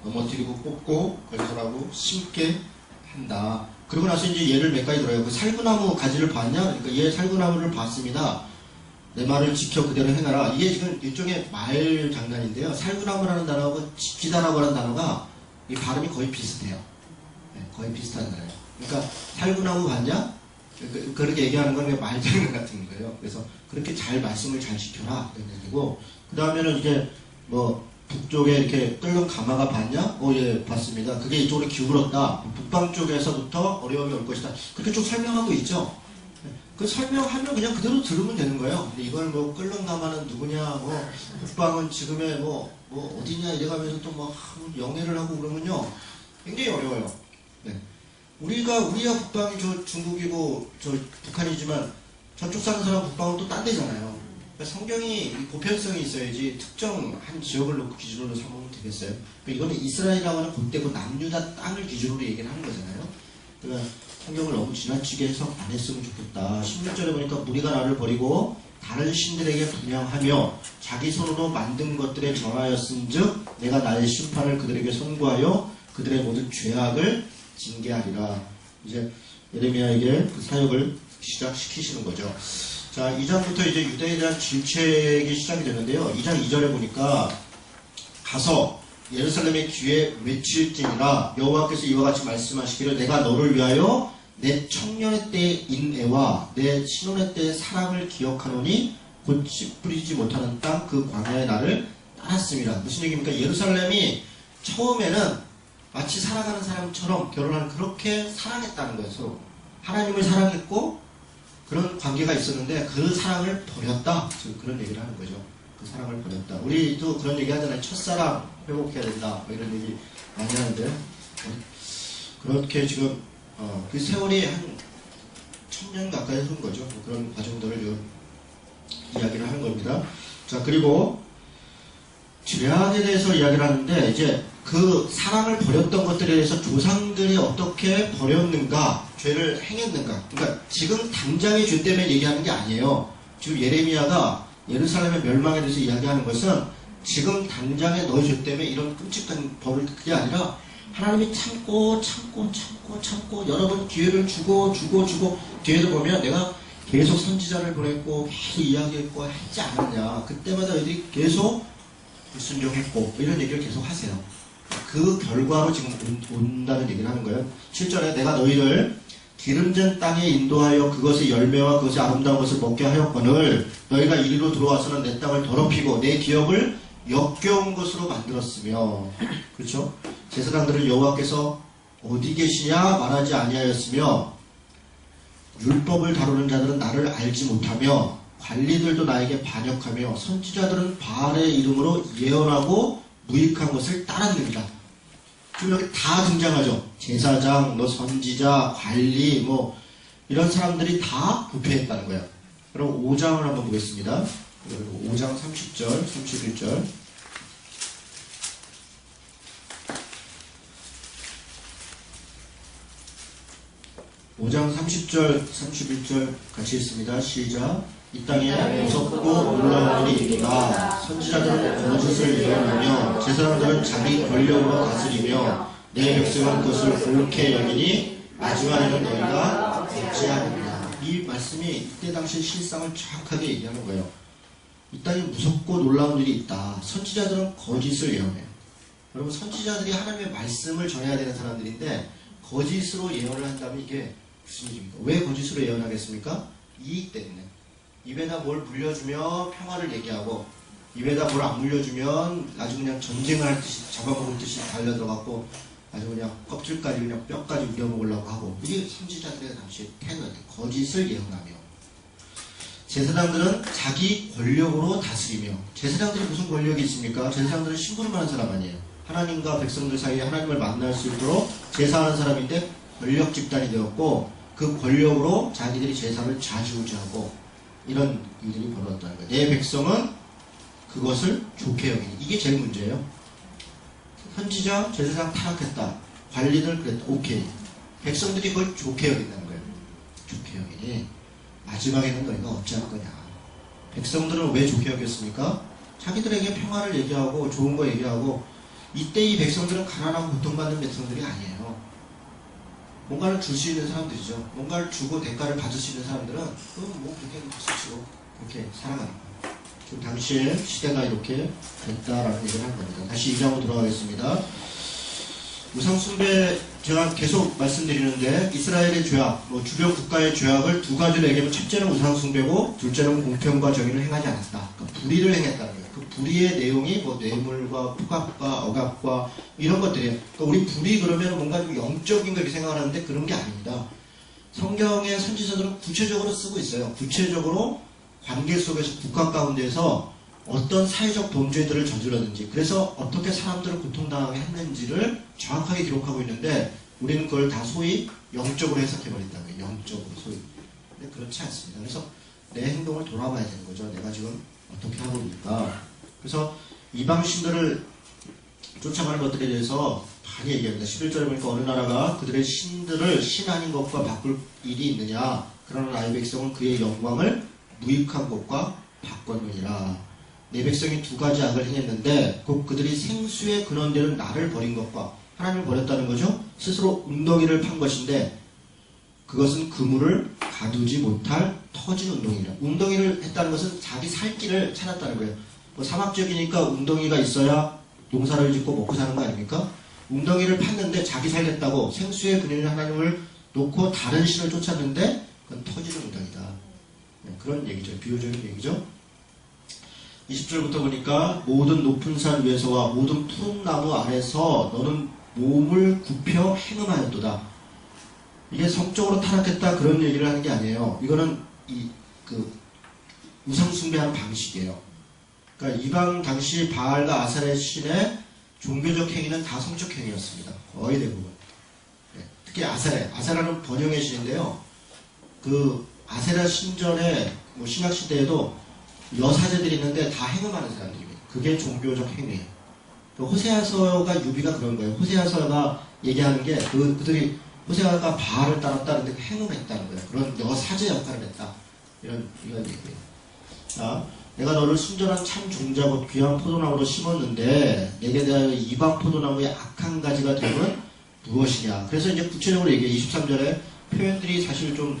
넘어뜨리고 뽑고 건설하고 심게 한다. 그러고 나서 이제 얘를 몇 가지 들어요. 그 살구나무 가지를 봤냐? 그러니까 얘 살구나무를 봤습니다. 내 말을 지켜 그대로 행하라. 이게 지금 일종의 말 장난인데요. 살구나무라는 단어하고 지키다라고 하는 단어가 이 발음이 거의 비슷해요. 네, 거의 비슷한 단어예요. 그러니까 살구나무 봤냐? 그렇게 얘기하는 건 말장난 같은 거예요. 그래서 그렇게 잘 말씀을 잘 지켜라 이런 얘기고 그 다음에는 이제 뭐 북쪽에 이렇게 끓는 가마가 봤냐? 예, 봤습니다. 그게 이쪽으로 기울었다. 북방 쪽에서부터 어려움이 올 것이다. 그렇게 쭉 설명하고 있죠. 그 설명하면 그냥 그대로 들으면 되는 거예요. 근데 이걸 뭐 끓는 가마는 누구냐? 북방은 지금의 어디냐? 이래가면서 또 영해를 하고 그러면요. 굉장히 어려워요. 네. 우리가 북방이 저 중국이고 저 북한이지만 저쪽 사는 사람 북방은 또 딴 데잖아요. 성경이 보편성이 있어야지 특정 한 지역을 놓고 기준으로 삼으면 되겠어요. 이거는 이스라엘이라고 하는 그때 그 남유다 땅을 기준으로 얘기를 하는 거잖아요. 그러니까 성경을 너무 지나치게 해석 안 했으면 좋겠다. 16절에 보니까 무리가 나를 버리고 다른 신들에게 분향하며 자기 손으로 만든 것들에 전하였은즉 내가 나의 심판을 그들에게 선고하여 그들의 모든 죄악을 징계하리라. 이제 예레미야에게 그 사역을 시작시키시는 거죠. 자, 2장부터 이제 유대에 대한 질책이 시작이 되는데요. 2장 2절에 보니까 가서 예루살렘의 귀에 외칠지니라 여호와께서 이와 같이 말씀하시기를 내가 너를 위하여 내 청년의 때의 인애와 내 신혼의 때의 사랑을 기억하노니 곧 씨 뿌리지 못하는 땅 그 광야의 나를 따랐습니다. 무슨 얘기입니까? 예루살렘이 처음에는 마치 사랑하는 사람처럼 결혼하는 그렇게 사랑했다는 거예요. 서로 하나님을 사랑했고 그런 관계가 있었는데 그 사랑을 버렸다. 지금 그런 얘기를 하는 거죠. 그 사랑을 버렸다. 우리도 그런 얘기 하잖아요. 첫사랑 회복해야 된다. 이런 얘기 많이 하는데 그렇게 지금 그 세월이 한 1000년 가까이 흐른 거죠. 그런 과정들을 이야기를 하는 겁니다. 자, 그리고 죄악에 대해서 이야기를 하는데 이제 그 사랑을 버렸던 것들에 대해서 조상들이 어떻게 버렸는가, 죄를 행했는가. 그러니까 지금 당장의 죄 때문에 얘기하는 게 아니에요. 지금 예레미야가 예루살렘의 멸망에 대해서 이야기하는 것은 지금 당장의 너의 죄 때문에 이런 끔찍한 벌을 그게 아니라 하나님이 참고 여러 번 기회를 주고 뒤에도 보면 내가 계속 선지자를 보냈고 계속 이야기했고 하지 않았냐. 그때마다 너희들이 계속 불순종했고 이런 얘기를 계속 하세요. 그 결과로 지금 온다는 얘기를 하는 거예요. 7절에 내가 너희를 기름진 땅에 인도하여 그것의 열매와 그것의 아름다운 것을 먹게 하였거늘 너희가 이리로 들어와서는 내 땅을 더럽히고 내 기업을 역겨운 것으로 만들었으며. 그렇죠? 제사장들은 여호와께서 어디 계시냐 말하지 아니하였으며 율법을 다루는 자들은 나를 알지 못하며 관리들도 나에게 반역하며 선지자들은 바알의 이름으로 예언하고 무익한 것을 따랐느니라. 지금 여기 다 등장하죠. 제사장, 뭐 선지자, 관리, 뭐 이런 사람들이 다 부패했다는 거예요. 그럼 5장을 한번 보겠습니다. 5장 30절, 31절. 5장 30절, 31절 같이 읽습니다. 시작. 이 땅에 무섭고 놀라운 일이 있구나. 선지자들은 거짓을 예언하며 제사장들은 자기 권력으로 다스리며 내 백성은 그것을 옳게 여기니 마지막에는 너희가 어찌하느냐. 이 말씀이 이때 당시 실상을 정확하게 얘기하는 거예요. 이 땅에 무섭고 놀라운 일이 있다. 선지자들은 거짓을 예언해요. 여러분, 선지자들이 하나님의 말씀을 전해야 되는 사람들인데 거짓으로 예언을 한다면 이게 무슨 일입니까? 왜 거짓으로 예언하겠습니까? 이익 때문에. 입에다 뭘 물려주면 평화를 얘기하고, 입에다 뭘 안 물려주면 아주 그냥 전쟁을 할 듯이 잡아먹을 듯이 달려들어갖고 아주 그냥 껍질까지 그냥 뼈까지 우려먹으려고 하고, 이게 선지자들의 당시의 태도였대. 거짓을 예언하며. 제사장들은 자기 권력으로 다스리며. 제사장들이 무슨 권력이 있습니까? 제사장들은 심부름 하는 사람 아니에요. 하나님과 백성들 사이에 하나님을 만날 수 있도록 제사하는 사람인데 권력 집단이 되었고, 그 권력으로 자기들이 제사를 좌지우지하고 이런 일들이 벌어졌다는 거예요. 내 백성은 그것을 좋게 여기니. 이게 제일 문제예요. 선지자, 제사장 타락했다. 관리들 그랬다. 오케이. 백성들이 그걸 좋게 여긴다는 거예요. 좋게 여기니 마지막에는 너희가 어찌할 거냐. 백성들은 왜 좋게 여겼습니까? 자기들에게 평화를 얘기하고 좋은 거 얘기하고. 이때 이 백성들은 가난하고 고통받는 백성들이 아니에요. 뭔가를 줄 수 있는 사람들이죠. 뭔가를 주고 대가를 받을 수 있는 사람들은 뭐 그렇게 박수치고 그렇게 살아가는 거예요. 지금 당시에 시대가 이렇게 됐다라는 얘기를 한 겁니다. 다시 2장으로 돌아가겠습니다. 우상숭배, 제가 계속 말씀드리는데 이스라엘의 죄악, 주변 국가의 죄악을 두 가지로 얘기하면, 첫째는 우상숭배고 둘째는 공평과 정의를 행하지 않았다. 그러니까 불의를 행했다는 거예요. 그 불의의 내용이 뇌물과 폭압과 억압과 이런 것들이에요. 그러니까 우리 불의 그러면 뭔가 좀 영적인 거 이렇게 생각하는데 그런 게 아닙니다. 성경의 선지자들은 구체적으로 쓰고 있어요. 구체적으로 관계 속에서, 국가 가운데서 어떤 사회적 범죄들을 저질렀는지, 그래서 어떻게 사람들을 고통당하게 했는지를 정확하게 기록하고 있는데 우리는 그걸 다 소위 영적으로 해석해버린다는 거예요. 영적으로 소위. 근데 그렇지 않습니다. 그래서 내 행동을 돌아봐야 되는 거죠. 내가 지금 어떻게 하고 있는가. 그래서 이방신들을 쫓아가는 것들에 대해서 많이 얘기합니다. 11절에 보니까 어느 나라가 그들의 신들을 신 아닌 것과 바꿀 일이 있느냐. 그러나 나의 백성은 그의 영광을 무익한 것과 바꿨느니라. 내 백성이 두 가지 악을 행했는데 곧 그들이 생수의 근원되는 나를 버린 것과, 하나님을 버렸다는 거죠. 스스로 웅덩이를 판 것인데 그것은 그물을 가두지 못할 터진 웅덩이라. 웅덩이를 했다는 것은 자기 살 길을 찾았다는 거예요. 뭐 사막 지역이니까 웅덩이가 있어야 농사를 짓고 먹고 사는 거 아닙니까? 웅덩이를 팠는데 자기 살겠다고 생수의 근원인 하나님을 놓고 다른 신을 쫓았는데 그건 터지는 웅덩이다. 그런 얘기죠. 비유적인 얘기죠. 20절부터 보니까 모든 높은 산 위에서와 모든 푸른 나무 아래서 너는 몸을 굽혀 행음하였도다. 이게 성적으로 타락했다 그런 얘기를 하는 게 아니에요. 이거는 우상 숭배하는 방식이에요. 그러니까 이방 당시 바알과 아세라 신의 종교적 행위는 다 성적 행위였습니다. 거의 대부분. 네. 특히 아세라는 번영의 신인데요. 그 아세라 신전의 신약 시대에도 여사제들이 있는데 다 행음하는 사람들입니다. 그게 종교적 행위예요. 호세아서가 유비가 그런 거예요. 호세아서가 얘기하는 게 그들이 호세아가 바알을 따랐다는데 행음했다는 거예요. 그런 여사제 역할을 했다. 이런 얘기예요. 자, 내가 너를 순전한 참 종자고 귀한 포도나무로 심었는데 내게 대하여 이방 포도나무의 악한 가지가 되면 무엇이냐. 그래서 이제 구체적으로 얘기해. 23절에 표현들이 사실 좀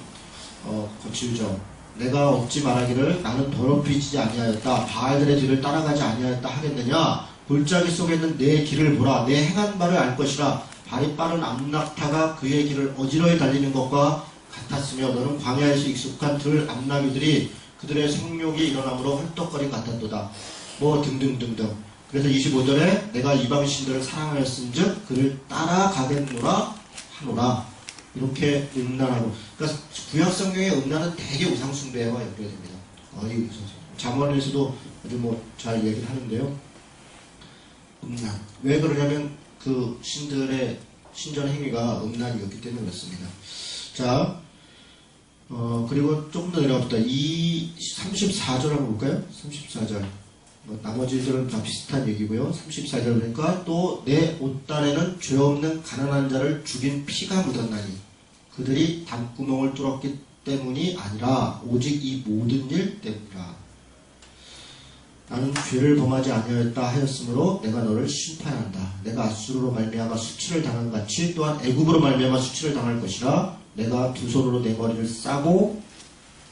거칠죠. 내가 얻지 말하기를 나는 더럽히지 아니하였다. 바알들의 뒤를 따라가지 아니하였다 하겠느냐. 골짜기 속에 있는 내 길을 보라. 내 행한 바를 알 것이라. 발이 빠른 암낙타가 그의 길을 어지러이 달리는 것과 같았으며 너는 광야에서 익숙한 들 암나귀들이 그들의 성욕이 일어남으로 헐떡거림 같았도다. 뭐 등등등등. 그래서 25절에 내가 이방신들을 사랑하였은즉 그를 따라가겠노라 하노라. 이렇게 음란하고, 그러니까 구약 성경의 음란은 대개 우상숭배와 연결됩니다. 잠언에서도 아주 뭐 잘 얘기를 하는데요. 음란. 왜 그러냐면 그 신들의 신전 행위가 음란이었기 때문에 그렇습니다. 자, 그리고 조금 더 내려갑시다. 34절 한번 볼까요? 34절. 나머지들은 다 비슷한 얘기고요. 34절 보니까 또 내 옷단에는 죄 없는 가난한 자를 죽인 피가 묻었나니 그들이 담구멍을 뚫었기 때문이 아니라 오직 이 모든 일 때문이라. 나는 죄를 범하지 아니하였다 하였으므로 내가 너를 심판한다. 내가 아수르로 말미암아 수치를 당한 같이 또한 애굽으로 말미암아 수치를 당할 것이라. 내가 두 손으로 내 머리를 싸고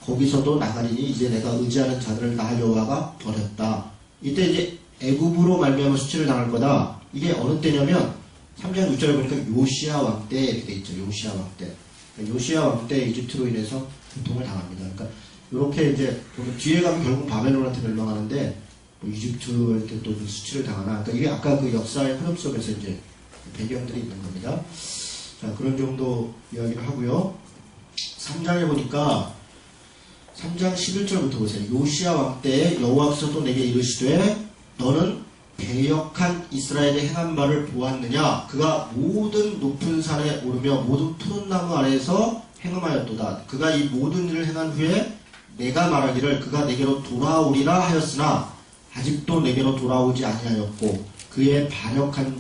거기서도 나가리니 이제 내가 의지하는 자들을 나 여호와가 버렸다. 이때 이제 애굽으로 말미암아 수치를 당할 거다. 이게 어느 때냐면 3장 6절에 보니까 요시야 왕 때 이렇게 돼 있죠. 요시야 왕 때. 요시야 왕 때 이집트로 인해서 고통을 당합니다. 그러니까 이렇게 이제 뒤에 가면 결국 바벨론한테 멸망하는데 뭐 이집트한테 또 수치를 당하나. 그러니까 이게 아까 그 역사의 흐름 속에서 이제 배경들이 있는 겁니다. 자, 그런 정도 이야기를 하고요. 3장에 보니까 3장 11절부터 보세요. 요시야 왕 때에 여호와께서 또 내게 이르시되 너는 배역한 이스라엘의 행한 바를 보았느냐? 그가 모든 높은 산에 오르며 모든 푸른 나무 아래에서 행음하였도다. 그가 이 모든 일을 행한 후에 내가 말하기를 그가 내게로 돌아오리라 하였으나 아직도 내게로 돌아오지 아니하였고 그의 반역한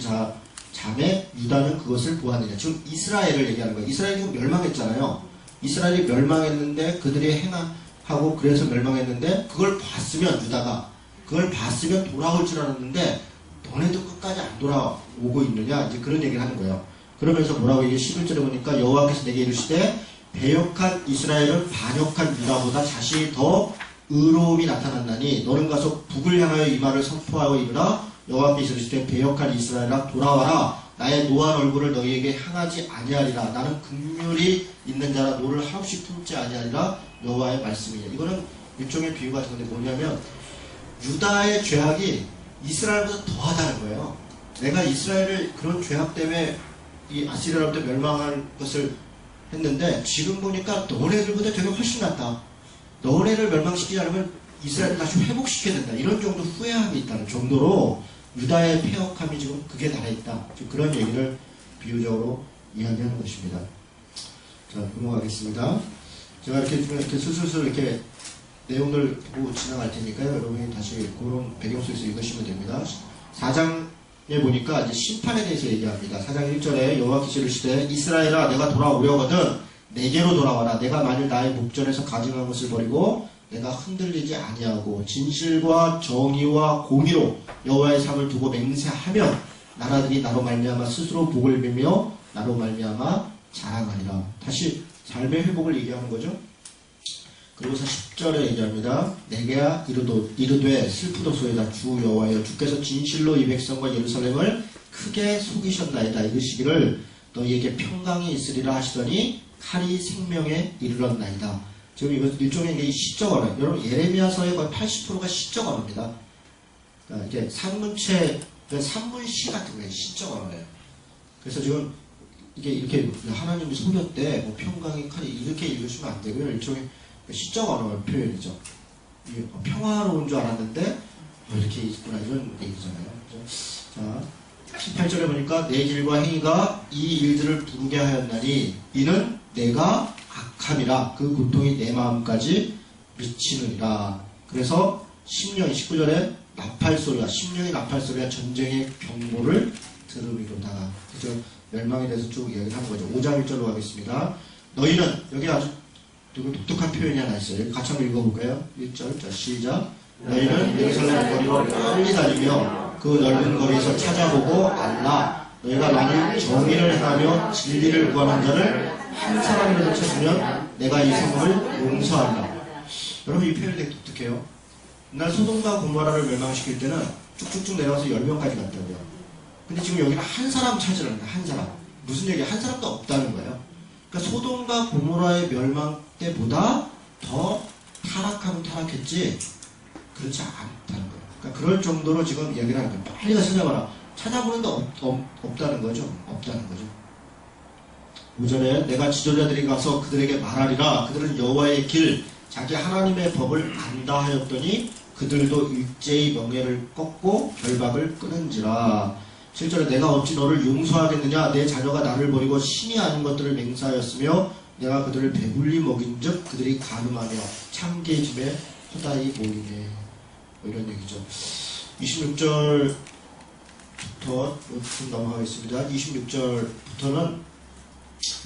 자매 유다는 그것을 보았느냐. 지금 이스라엘을 얘기하는 거예요. 이스라엘이 지금 멸망했잖아요. 이스라엘이 멸망했는데 그들이 행하고 그래서 멸망했는데 그걸 봤으면 유다가 그걸 봤으면 돌아올 줄 알았는데 너네도 끝까지 안 돌아오고 있느냐. 이제 그런 얘기를 하는 거예요. 그러면서 뭐라고 이게 11절에 보니까 여호와께서 내게 이르시되 배역한 이스라엘은 반역한 유다보다 자신이 더 의로움이 나타났나니 너는 가서 북을 향하여 이 말을 선포하여 이르라. 여호와께서 이르시되 배역한 이스라엘아 돌아와라. 나의 노한 얼굴을 너희에게 향하지 아니하리라. 나는 긍휼이 있는 자라 노를 하옵시 품지 아니하리라. 여호와의 말씀이냐. 이거는 일종의 비유 같은 건데 뭐냐면 유다의 죄악이 이스라엘보다 더하다는 거예요. 내가 이스라엘을 그런 죄악 때문에 이 아시리아로부터 멸망할 것을 했는데 지금 보니까 너네들보다 되게 훨씬 낫다. 너네를 멸망시키지 않으면 이스라엘을 다시 회복시켜야 된다. 이런 정도 후회함이 있다는 정도로 유다의 폐역함이 지금 극에 달해 있다. 지금 그런 얘기를 비유적으로 이야기하는 것입니다. 자, 넘어가겠습니다. 제가 이렇게 슬슬 이렇게 내용을 보고 지나갈 테니까요. 여러분이 다시 그런 배경 속에서 읽으시면 됩니다. 4장에 보니까 이제 심판에 대해서 얘기합니다. 4장 1절에 여호와께서 이르시되 이스라엘아 내가 돌아오려거든 내게로 돌아와라. 내가 만일 나의 목전에서 가증한 것을 버리고 내가 흔들리지 아니하고 진실과 정의와 공의로 여호와의 삶을 두고 맹세하면 나라들이 나로 말미암아 스스로 복을 빌며 나로 말미암아 자랑하리라. 다시 삶의 회복을 얘기하는 거죠. 그리고서 10절에 얘기합니다. 내가 이르되 슬프도소이다. 주 여호와여 주께서 진실로 이 백성과 예루살렘을 크게 속이셨나이다. 이르시기를 너희에게 평강이 있으리라 하시더니 칼이 생명에 이르렀나이다. 지금 이거 일종의 시적 언어. 여러분 예레미야서의 거의 80%가 시적 언어입니다. 그러니까 이게 산문체, 산문시 같은 거예요. 시적 언어예요. 그래서 지금 이게 이렇게 하나님이 속였대, 뭐 평강이 칼이 이렇게 읽으시면 안 되고요. 일종의 시적 언어 표현이죠. 이게 평화로운 줄 알았는데 이렇게 있구나 이런 얘기잖아요. 그렇죠? 자, 18절에 보니까 내 길과 행위가 이 일들을 부르게 하였나니 이는 내가 악함이라 그 고통이 내 마음까지 미치느니라. 그래서 19절에 나팔소리가 심령의 나팔소리가 전쟁의 경보를 들으리로다. 그래서 멸망에 대해서 쭉 이야기를 하는 거죠. 5장 1절로 가겠습니다. 너희는 여기 아주 독특한 표현이 하나 있어요. 여기 같이 한번 읽어볼까요? 1절. 자, 시작. 너희는 예루살렘 거리로 빨리 다니며 그 넓은 거리에서 찾아보고 알라. 너희가 만일 정의를 행하며 진리를 구하는 자를 한 사람이라도 찾으면 내가 이 성을 용서한다. 여러분 이 표현이 되게 독특해요. 옛날 소돔과 고모라를 멸망시킬 때는 쭉쭉쭉 내려가서 10명까지 갔다고요. 근데 지금 여기는 한 사람 찾으라는 거예요. 한 사람. 무슨 얘기야? 한 사람도 없다는 거예요. 그러니까 소돔과 고모라의 멸망 때보다 더 타락하면 타락했지 그렇지 않다는 거예요. 그러니까 그럴 정도로 지금 이야기를 하는 거예요. 빨리 가서 찾아봐라. 찾아보는데 없다는 거죠. 없다는 거죠. 5절에 내가 지도자들이 가서 그들에게 말하리라. 그들은 여호와의 길 자기 하나님의 법을 안다 하였더니 그들도 일제히 명예를 꺾고 결박을 끊은지라. 7절에 내가 어찌 너를 용서하겠느냐. 내 자녀가 나를 버리고 신이 아닌 것들을 맹세하였으며 내가 그들을 배불리 먹인즉 그들이 가늠하며 참개짐에 허다히 보이네. 뭐 이런 얘기죠. 26절부터 좀 넘어가겠습니다. 26절부터는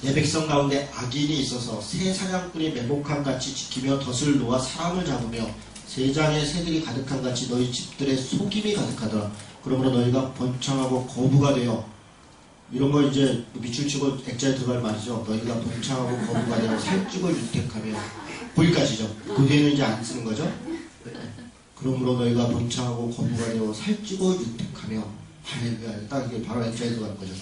내 백성 가운데 악인이 있어서 새 사냥꾼이 매복한 같이 지키며 덫을 놓아 사람을 잡으며 세장에 새들이 가득한 같이 너희 집들의 속임이 가득하더라. 그러므로 너희가 번창하고 거부가 되어, 이런 거 이제 밑줄 치고 액자에 들어갈 말이죠. 너희가 번창하고 거부가 되어 살찌고 윤택하며, 거기까지죠. 그 뒤에는 이제 안 쓰는 거죠. 그러므로 너희가 번창하고 거부가 되어 살찌고 윤택하며, 할렐루야. 딱 이게 바로 액자에 들어가는 거죠.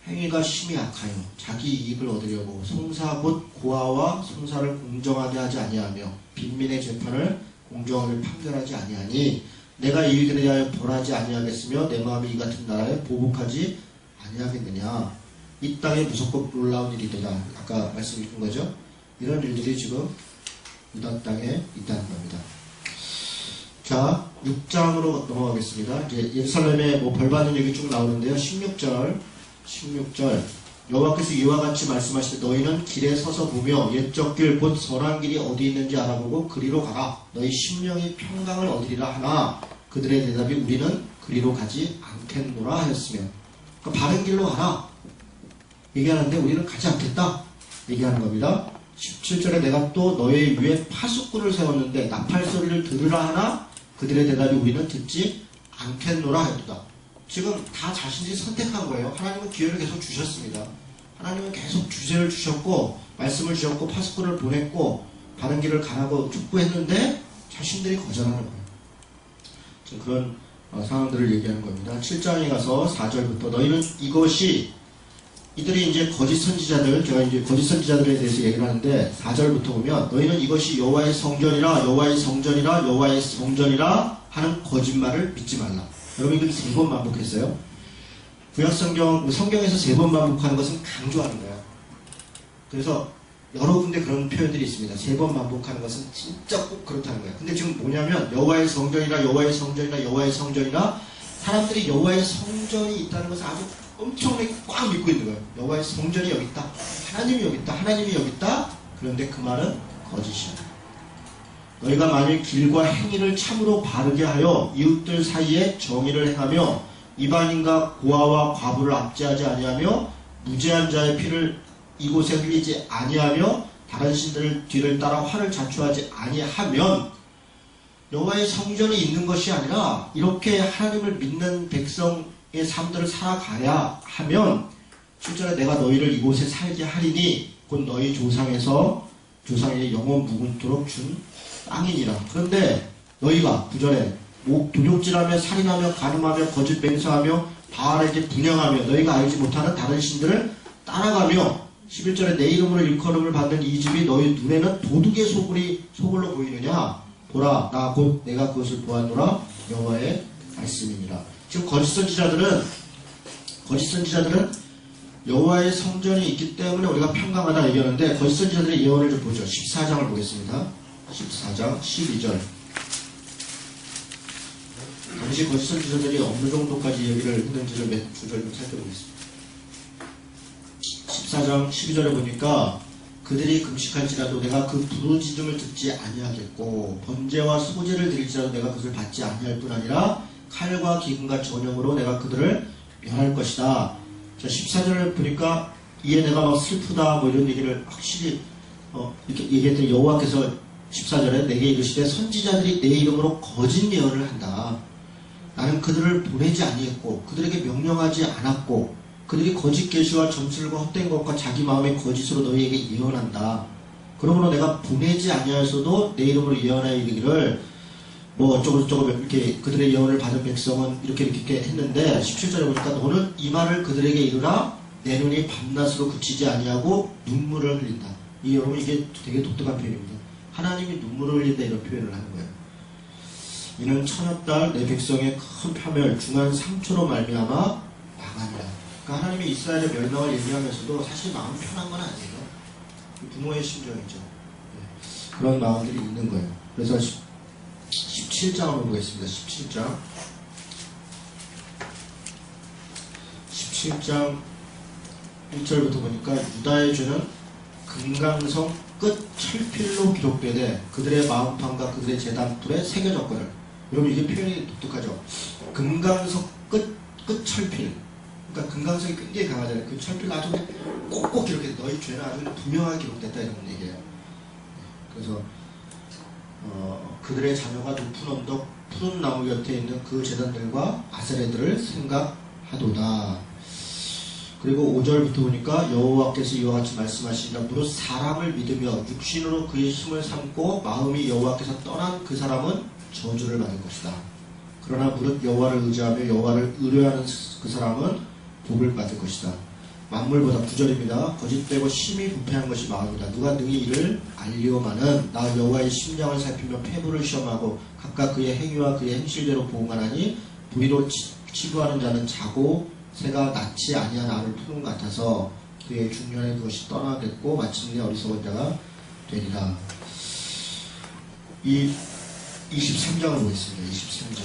행위가 심히 악하여 자기 이익을 얻으려고 송사 곧 고아와 송사를 공정하게 하지 아니하며 빈민의 재판을 공정하게 판결하지 아니하니 내가 이들에 대하여 벌하지 아니하겠으며 내 마음이 이 같은 나라에 보복하지 아니하겠느냐. 이 땅에 무섭고 놀라운 일이도다. 아까 말씀드린 거죠. 이런 일들이 지금 유다 땅에 있다는 겁니다. 자, 6장으로 넘어가겠습니다. 이제 예루살렘에 뭐 벌받는 얘기 쭉 나오는데요. 16절 여호와께서 이와 같이 말씀하시되 너희는 길에 서서 보며 옛적 길 곧 선한 길이 어디 있는지 알아보고 그리로 가라. 너희 심령이 평강을 얻으리라 하나 그들의 대답이 우리는 그리로 가지 않겠노라 하였으며, 그러니까 바른 길로 가라 얘기하는데 우리는 가지 않겠다 얘기하는 겁니다. 17절에 내가 또 너희 위에 파수꾼을 세웠는데 나팔 소리를 들으라 하나 그들의 대답이 우리는 듣지 않겠노라 하였다. 지금 다 자신들이 선택한 거예요. 하나님은 기회를 계속 주셨습니다. 하나님은 계속 주제를 주셨고 말씀을 주셨고 파수꾼을 보냈고 바른 길을 가라고 촉구했는데 자신들이 거절하는 거예요. 지금 그런 상황들을 얘기하는 겁니다. 7장에 가서 4절부터 너희는 이것이, 이들이 이제 거짓 선지자들, 제가 이제 거짓 선지자들에 대해서 얘기를 하는데 4절부터 보면 너희는 이것이 여호와의 성전이라 여호와의 성전이라 여호와의 성전이라 하는 거짓말을 믿지 말라. 여러분 이걸 3번 반복했어요. 구약 성경에서 3번 반복하는 것은 강조하는 거예요. 그래서 여러 군데 그런 표현들이 있습니다. 3번 반복하는 것은 진짜 꼭 그렇다는 거예요. 근데 지금 뭐냐면 여호와의 성전이라 여호와의 성전이라 여호와의 성전이라, 사람들이 여호와의 성전이 있다는 것을 아주 엄청나게 꽉 믿고 있는 거예요. 여호와의 성전이 여기 있다. 하나님이 여기 있다. 하나님이 여기 있다. 그런데 그 말은 거짓이다. 너희가 만일 길과 행위를 참으로 바르게 하여 이웃들 사이에 정의를 행하며 이방인과 고아와 과부를 압제하지 아니하며 무죄한 자의 피를 이곳에 흘리지 아니하며 다른 신들 뒤를 따라 화를 자초하지 아니하면, 여호와의 성전이 있는 것이 아니라 이렇게 하나님을 믿는 백성의 삶들을 살아가야 하면 7절에 내가 너희를 이곳에 살게 하리니 곧 너희 조상의 영원 무궁토록 준 땅이니라. 그런데 너희가 9절에 도둑질하며 살인하며 간음하며 거짓 맹세하며 바알에게 분향하며 너희가 알지 못하는 다른 신들을 따라가며 11절에 내 이름으로 일컬음을 받는 이 집이 너희 눈에는 도둑의 소굴로 보이느냐. 보라 나 곧 내가 그것을 보았노라 여호와의 말씀이니라. 지금 거짓 선지자들은 여호와의 성전이 있기 때문에 우리가 평강하다 얘기하는데 거짓 선지자들의 예언을 좀 보죠. 14장을 보겠습니다. 14장 12절. 당시 거짓 선지자들이 어느 정도까지 얘기를 했는지를 몇 구절 좀 살펴보겠습니다. 14장 12절에 보니까 그들이 금식할지라도 내가 그 부르짖음을 듣지 아니하겠고 번제와 소제를 드릴지라도 내가 그것을 받지 아니할 뿐 아니라 칼과 기근과 전염으로 내가 그들을 멸할 것이다. 자, 14절을 보니까 이에 내가 막 슬프다 뭐 이런 얘기를 확실히 이렇게 얘기했더니 여호와께서 14절에 내게 이르시되 선지자들이 내 이름으로 거짓 예언을 한다. 나는 그들을 보내지 아니했고 그들에게 명령하지 않았고 그들이 거짓 계시와 점술과 헛된 것과 자기 마음의 거짓으로 너희에게 예언한다. 그러므로 내가 보내지 아니하여서도 내 이름으로 예언하여 이르기를 뭐 어쩌고저쩌고 이렇게 그들의 예언을 받은 백성은 이렇게 했는데 17절에 보니까 너는 이 말을 그들에게 이르라 내 눈이 밤낮으로 그치지 아니하고 눈물을 흘린다. 이 여러분 이게 되게 독특한 표현입니다. 하나님이 눈물을 흘린다 이런 표현을 하는 거예요. 이는 천엽달 내 백성의 큰 파멸 중한 상처로 말미암아 망하니라. 그러니까 하나님이 이스라엘의 멸망을 얘기하면서도 사실 마음 편한 건 아니에요. 부모의 심정이죠. 그런 마음들이 있는 거예요. 그래서 17장을 보겠습니다. 17장 17장 1절부터 보니까 유다의 죄는 금강성 끝 철필로 기록되되 그들의 마음판과 그들의 재단불에 새겨졌거늘. 여러분 이게 표현이 독특하죠. 금강석 끝 철필. 그러니까 금강석이 굉장히 강하잖아요. 그 철필 아주 꼭꼭 기록해. 너희 죄는 아주 분명하게 기록됐다 이런 얘기예요. 그래서 그들의 자녀가 높은 언덕 푸른 나무 곁에 있는 그 제단들과 아세레들을 생각하도다. 그리고 5절부터 보니까 여호와께서 이와 같이 말씀하시니라. 무릇 사람을 믿으며 육신으로 그의 힘을 삼고 마음이 여호와께서 떠난 그 사람은 저주를 받을 것이다. 그러나 무릇 여호와를 의지하며 여호와를 의뢰하는 그 사람은 복을 받을 것이다. 만물보다 9절입니다. 거짓되고 심히 부패한 것이 마음이다. 누가 능히 이를 알리오마는 나 여호와의 심령을 살피며 폐부를 시험하고 각각 그의 행위와 그의 행실대로 보응하나니 부리로 치부하는 자는 자고 새가 낳지 아니한 알을 푸는 것 같아서 그의 중년에 그것이 떠나겠고 마침내 어리석은 자가 되리라. 이 23장을 보겠습니다. 23장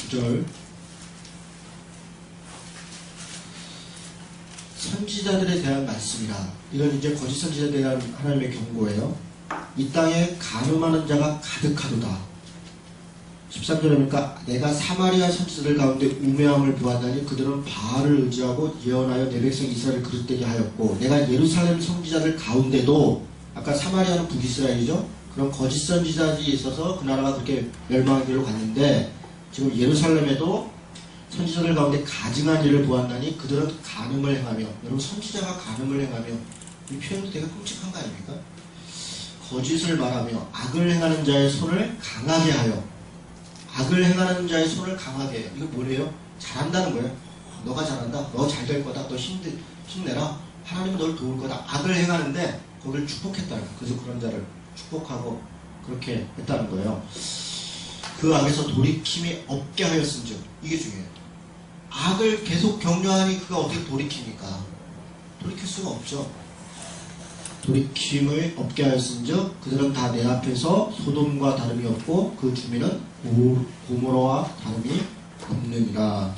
9절 선지자들에 대한 말씀이라. 이건 이제 거짓 선지자에 대한 하나님의 경고예요. 이 땅에 간음하는 자가 가득하도다. 13절에 보니까 내가 사마리아 선지자들 가운데 우매함을 보았나니 그들은 바알을 의지하고 예언하여 내 백성 이스라엘을 그릇되게 하였고 내가 예루살렘 선지자들 가운데도 아까 사마리아는 북이스라엘이죠. 그런 거짓 선지자들이 있어서 그 나라가 그렇게 멸망의 길로 갔는데 지금 예루살렘에도 선지자들 가운데 가증한 일을 보았나니 그들은 간음을 행하며. 여러분 선지자가 간음을 행하며 이 표현도 되게 끔찍한 거 아닙니까? 거짓을 말하며 악을 행하는 자의 손을 강하게 하여. 악을 행하는 자의 손을 강하게 해요. 이거 뭐래요? 잘한다는 거예요. 너가 잘한다. 너 잘 될 거다. 너 힘내라. 하나님은 널 도울 거다. 악을 행하는데 거기를 축복했다는 거예요. 그래서 그런 자를 축복하고 그렇게 했다는 거예요. 그 악에서 돌이킴이 없게 하였은즉. 이게 중요해요. 악을 계속 격려하니 그가 어떻게 돌이킵니까? 돌이킬 수가 없죠. 돌이킴을 없게 하였은즉 그들은 다 내 앞에서 소돔과 다름이 없고 그 주민은 고모로와 다름이 없느니라.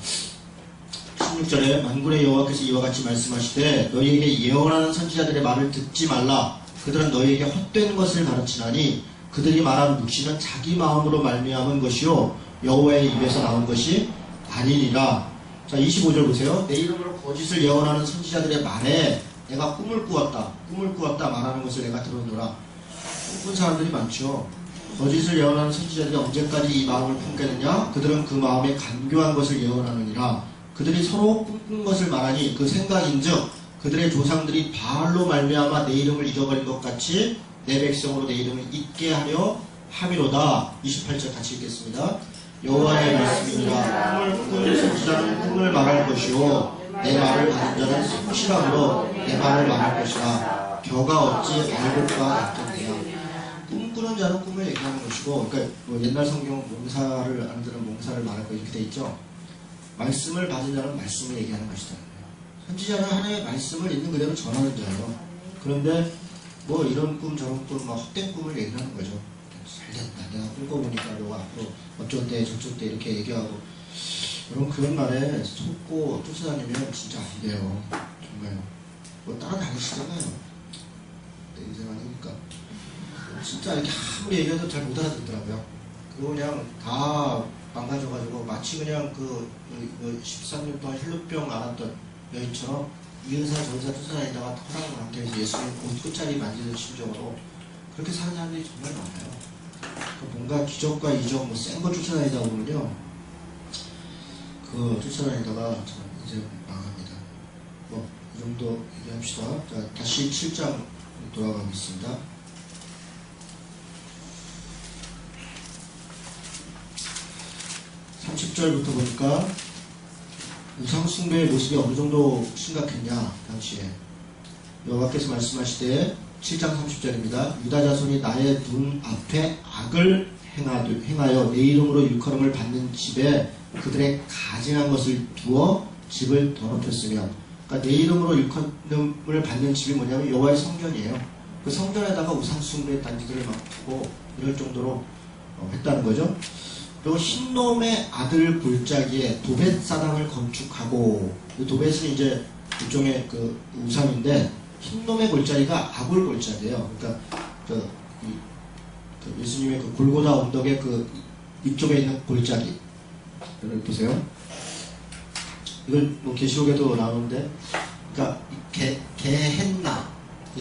16절에 만군의 여호와께서 이와 같이 말씀하시되 너희에게 예언하는 선지자들의 말을 듣지 말라. 그들은 너희에게 헛된 것을 가르치나니 그들이 말하는 묵시는 자기 마음으로 말미암은 것이요 여호와의 입에서 나온 것이 아니니라. 자 25절 보세요. 내 이름으로 거짓을 예언하는 선지자들의 말에 내가 꿈을 꾸었다 말하는 것을 내가 들었노라. 꿈꾼 사람들이 많죠. 거짓을 예언하는 선지자들이 언제까지 이 마음을 품겠느냐? 그들은 그 마음에 간교한 것을 예언하느니라. 그들이 서로 꿈꾼 것을 말하니 그 생각인즉 그들의 조상들이 바알로 말미암아 내 이름을 잊어버린 것 같이 내 백성으로 내 이름을 잊게 하려 함이로다. 28절 같이 읽겠습니다. 여호와의 말씀이니라. 꿈을 꾼 선지자는 꿈을 말할 것이요 내 말을 받은 자는 성실함으로 내 말을 말할 것이라. 겨가 어찌 알곡과 같겠느냐. 꿈꾸는 자는 꿈을 얘기하는 것이고, 그러니까 뭐 옛날 성경 몽사를 안 들은 몽사를 말할 거 이렇게 돼 있죠. 말씀을 받은 자는 말씀을 얘기하는 것이다. 선지자는 하나님의 말씀을 있는 그대로 전하는 자예요. 그런데 뭐 이런 꿈 저런 꿈 막 헛된 꿈을 얘기하는 거죠. 잘됐다. 내가 꿈꿔보니까 너가 앞으로 어쩔 때 저쩔 때 이렇게 얘기하고. 여러분 그런 말에 속고 쫓아다니면 진짜 안 돼요. 정말 뭐 따라다니시잖아요. 내 인생 아니니까. 진짜 이렇게 아무리 얘기해도 잘 못 알아듣더라고요. 그거 그냥 다 망가져가지고 마치 그냥 그 13년 동안 혈루병 앓았던 여인처럼 이 의사 저 의사 쫓아다니다가 허락을 상태에서 예수님 옷 끝자리 만지는 심정으로 그렇게 사는 사람들이 정말 많아요. 뭔가 기적과 이적 뭐 센 거 쫓아다니다 보면요. 그 쫓아다니다가 참 이제 망합니다. 뭐 이 정도 얘기합시다. 자, 다시 7장 돌아가겠습니다. 30절부터 보니까 우상숭배의 모습이 어느 정도 심각했냐 당시에 여호와께서 말씀하시되 7장 30절입니다. 유다 자손이 나의 눈 앞에 악을 행하여 내 이름으로 일컬음을 받는 집에 그들의 가증한 것을 두어 집을 더럽혔으며 그러니까 내 이름으로 일컬음을 받는 집이 뭐냐면 여호와의 성전이에요. 그 성전에다가 우상숭배 단지들을 막 두고 이럴 정도로 했다는 거죠. 그리고 흰놈의 아들 골짜기에 도벳 사당을 건축하고, 이 도벳은 이제 일종의 그 우상인데 흰놈의 골짜기가 아골 골짜기예요. 그러니까 그 예수님의 그 골고다 언덕의 그 이쪽에 있는 골짜기. 여러분 보세요. 이걸 뭐 계시록에도 나오는데, 그러니까 게헨나,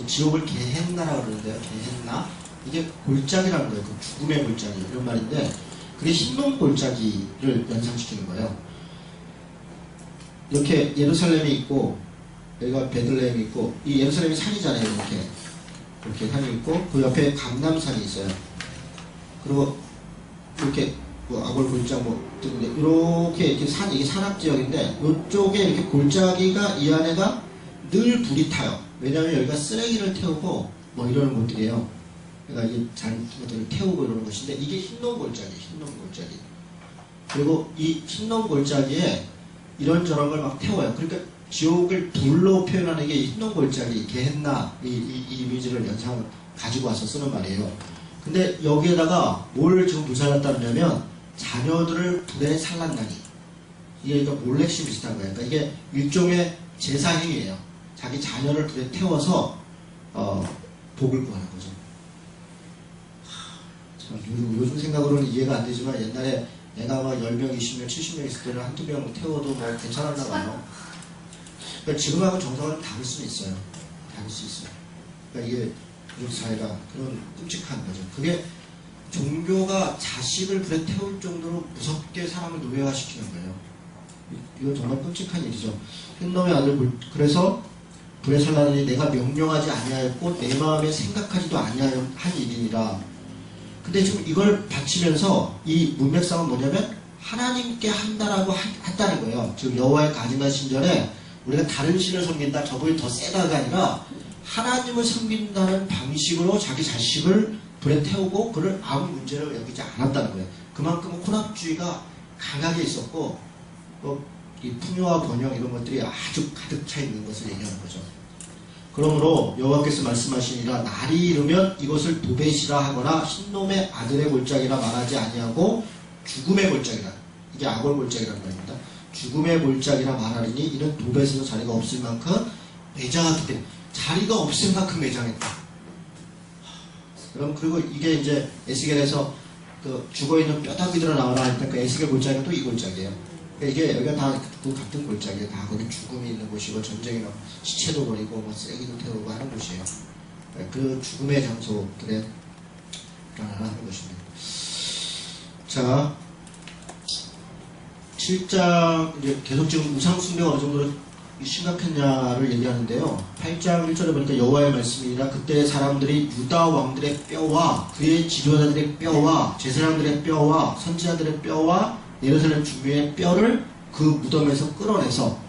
지옥을 게헨나라고 그러는데요. 게헨나, 이게 골짜기라는 거예요. 그 죽음의 골짜기 이런 말인데, 그게 흰놈 골짜기를 연상시키는 거예요. 이렇게 예루살렘이 있고, 여기가 베들레헴이 있고, 이 예루살렘이 산이잖아요. 이렇게 산이 있고, 그 옆에 감남산이 있어요. 그리고 이렇게 뭐 아골 골짜기 이렇게 산, 이게 산악지역인데, 이쪽에 이렇게 골짜기가, 이 안에가 늘 불이 타요. 왜냐하면 여기가 쓰레기를 태우고 뭐 이러는 곳들이에요. 그러니까 이게 잔것들을 태우고 이러는 것인데, 이게 흰놈 골짜기, 흰놈 골짜기. 그리고 이 흰놈 골짜기에 이런저런 걸 막 태워요. 그러니까 지옥을 불로 표현하는 게 흰놈 골짜기, 게헨나, 이 이미지를 가지고 와서 쓰는 말이에요. 근데 여기에다가 뭘 지금 불살랐다느냐면, 자녀들을 불에 살랐나니. 이게 그러니까 몰렉시 비슷한 거예요. 그러니까 이게 일종의 제사행위예요. 자기 자녀를 불에 태워서 복을 구하는 거죠. 참, 요즘 생각으로는 이해가 안 되지만, 옛날에 애가 막 10명, 20명, 70명 있을 때는 한두 명 태워도 뭐 괜찮았나 봐요. 그러니까 지금하고 정서가 다를 수는 있어요. 다를 수 있어요. 그러니까 이게 우리 사회가 그런 끔찍한 거죠. 그게 종교가 자식을 불에 태울 정도로 무섭게 사람을 노예화시키는 거예요. 이건 정말 끔찍한 일이죠. 흰놈의 아들, 그래서 불에 살라니 내가 명령하지 아니하였고 내 마음에 생각하지도 아니한 일이니라. 근데 지금 이걸 바치면서 이 문맥상은 뭐냐면 하나님께 한다라고 했다는 거예요. 지금 여호와의 가증한 신전에 우리가 다른 신을 섬긴다, 저분이 더 세다가 아니라 하나님을 섬긴다는 방식으로 자기 자식을 불에 태우고 그를 아무 문제를 여기지 않았다는 거예요. 그만큼 혼합주의가 강하게 있었고, 이 풍요와 번영 이런 것들이 아주 가득 차 있는 것을 얘기하는 거죠. 그러므로 여호와께서 말씀하시니라, 날이 이르면 이것을 도벳이라 하거나 흰놈의 아들의 골짜기라 말하지 아니하고 죽음의 골짜기라, 이게 아골 골짜기라는 말입니다. 죽음의 골짜기라 말하리니 이는 도벳에서 자리가 없을 만큼 매장하기 때문에, 자리가 없을 만큼 매장했다. 그럼 그리고 이게 이제 에스겔에서 그 죽어있는 뼈다귀들을 나오라 할 때 그 에스겔 골짜기가 또 이 골짜기예요. 그러니까 이게 여기가 다 그 같은 골짜기예요. 다 거기 죽음이 있는 곳이고 전쟁이 막 시체도 버리고 뭐 쓰레기도 태우고 하는 곳이에요. 그 죽음의 장소들에 하는 것입니다. 자, 7장 이제 계속 지금 우상 숭배가 어느 정도로 심각했냐를 얘기하는데요. 8장 1절에 보니까 여호와의 말씀이니라, 그때 사람들이 유다 왕들의 뼈와 그의 지도자들의 뼈와 제사장들의 뼈와 선지자들의 뼈와 예루살렘 주민의 뼈를 그 무덤에서 끌어내서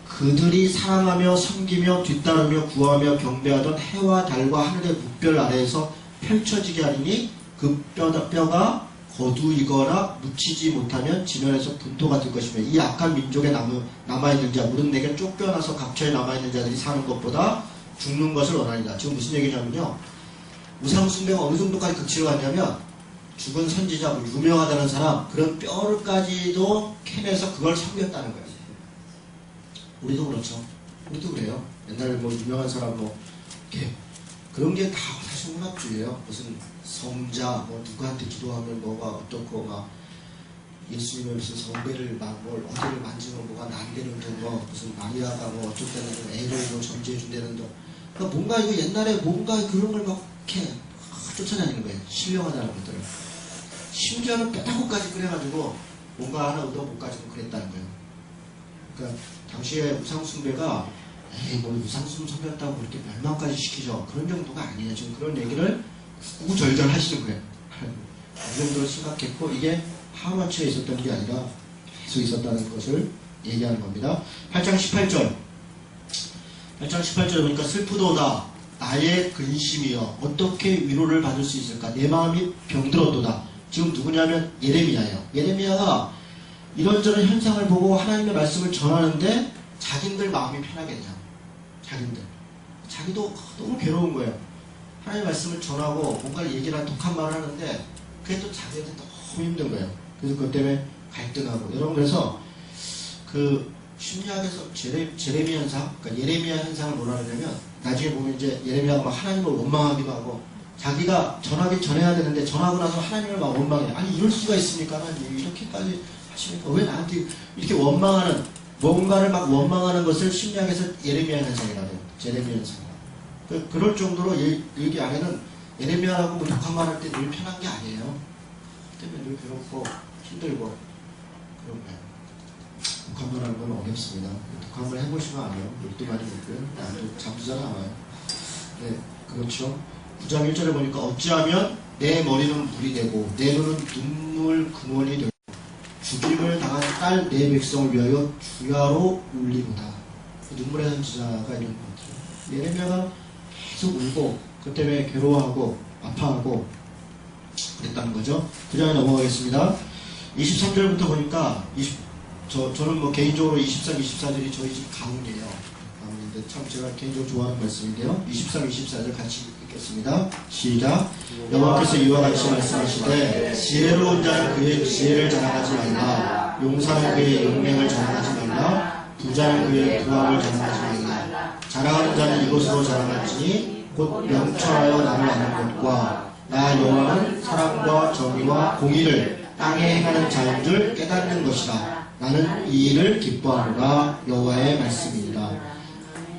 그들이 사랑하며 섬기며 뒤따르며 구하며 경배하던 해와 달과 하늘의 묵별 아래에서 펼쳐지게 하리니 그 뼈가 거두이거나 묻히지 못하면 지면에서 분토가 될 것이며 이 악한 민족에 남아있는 자, 무릇 내게 쫓겨나서 각처에 남아있는 자들이 사는 것보다 죽는 것을 원하리라. 지금 무슨 얘기냐면요, 우상숭배가 어느 정도까지 극치를 갔냐면, 죽은 선지자, 유명하다는 사람, 그런 뼈를까지도 캐내서 그걸 섬겼다는 거예요. 우리도 그렇죠. 우리도 그래요. 옛날에 뭐 유명한 사람 이렇게 그런 게 다 사실 혼합주의예요. 무슨 성자, 누구한테 기도하면 뭐가 어떻고, 막 예수님의 무슨 성배를 막 어디를 만지면 뭐가 난다는 등, 무슨 마리아가 어쩌다는 등, 애를 점지해준다는 등. 그러니까 뭔가 이거 옛날에 뭔가 그런 걸 막 이렇게 쫓아다니는 거예요. 신령하다는 것들을. 심지어는 뼈다구까지 끓여가지고 뭔가 하나 얻어못 가지고 그랬다는 거예요. 그러니까 당시에 우상숭배가 우상숭 섬겼다고 그렇게 멸망까지 시키죠. 그런 정도가 아니에요. 지금 그런 얘기를 구구절절 하시는 거예요. 그 정도로 심각했고, 이게 하마치에 있었던 게 아니라 계속 있었다는 것을 얘기하는 겁니다. 8장 18절. 8장 18절에 보니까 슬프도다 나의 근심이여 어떻게 위로를 받을 수 있을까, 내 마음이 병들었도다. 지금 누구냐면 예레미야예요. 예레미야가 이런저런 현상을 보고 하나님의 말씀을 전하는데 자기들 마음이 편하겠냐. 자기도 너무 괴로운 거예요. 하나님의 말씀을 전하고 뭔가 얘기를 한 독한 말을 하는데 그게 또 자기한테 너무 힘든 거예요. 그래서 그것 때문에 갈등하고. 여러분, 그래서 그 심리학에서 제레미야 현상, 그러니까 예레미야 현상을 뭐라 그러냐면, 나중에 보면 이제 예레미야가 막 하나님을 원망하기도 하고, 자기가 전하긴 전해야 되는데 전하고 나서 하나님을 막 원망해. 아니 이럴 수가 있습니까? 하나님 이렇게까지 하십니까? 왜 나한테 이렇게 원망하는, 뭔가를 막 원망하는 것을 심리학에서 예레미야 현상이라고 해요. 제레미야 현상이라고. 그럴 정도로 여기 안에는 예레미야라고 뭐 독한 말 할 때 늘 편한 게 아니에요. 때문에 늘 괴롭고 힘들고 그런 거예요. 독한 말 하는 건 어렵습니다. 독한 말 해보시면 알아요. 욕도 많이 먹고요. 나도 잠도 잘 안 와요. 네, 그렇죠. 9장 1절에 보니까 어찌하면 내 머리는 물이 되고 내 눈은 눈물 근원이 되고 죽임을 당한 딸 내 백성을 위하여 주야로 울리구나. 눈물의 선지자가 이런 것 같아요. 예레미야가 계속 울고 그 때문에 괴로워하고 아파하고 그랬다는 거죠. 9장에 넘어가겠습니다. 23절부터 보니까 저는 뭐 개인적으로 23, 24절이 저희 집 가문이에요. 가문인데 참 제가 개인적으로 좋아하는 말씀인데요. 23, 24절 같이 읽겠습니다. 시작. 여호와께서 이와 같이 말씀하시되 지혜로운 자는 그의 지혜를 자랑하지 말라. 용사는 그의 용맹을 자랑하지 말라. 부자는 그의 부함을 자랑하지 말라. 자랑하는 자는 이것으로 자랑할지니 곧 명철하여 나를 아는 것과 나 여호와는 사랑과 정의와 공의를 땅에 행하는 자인 줄 깨닫는 것이다. 나는 이 일을 기뻐하노라. 여호와의 말씀이니라.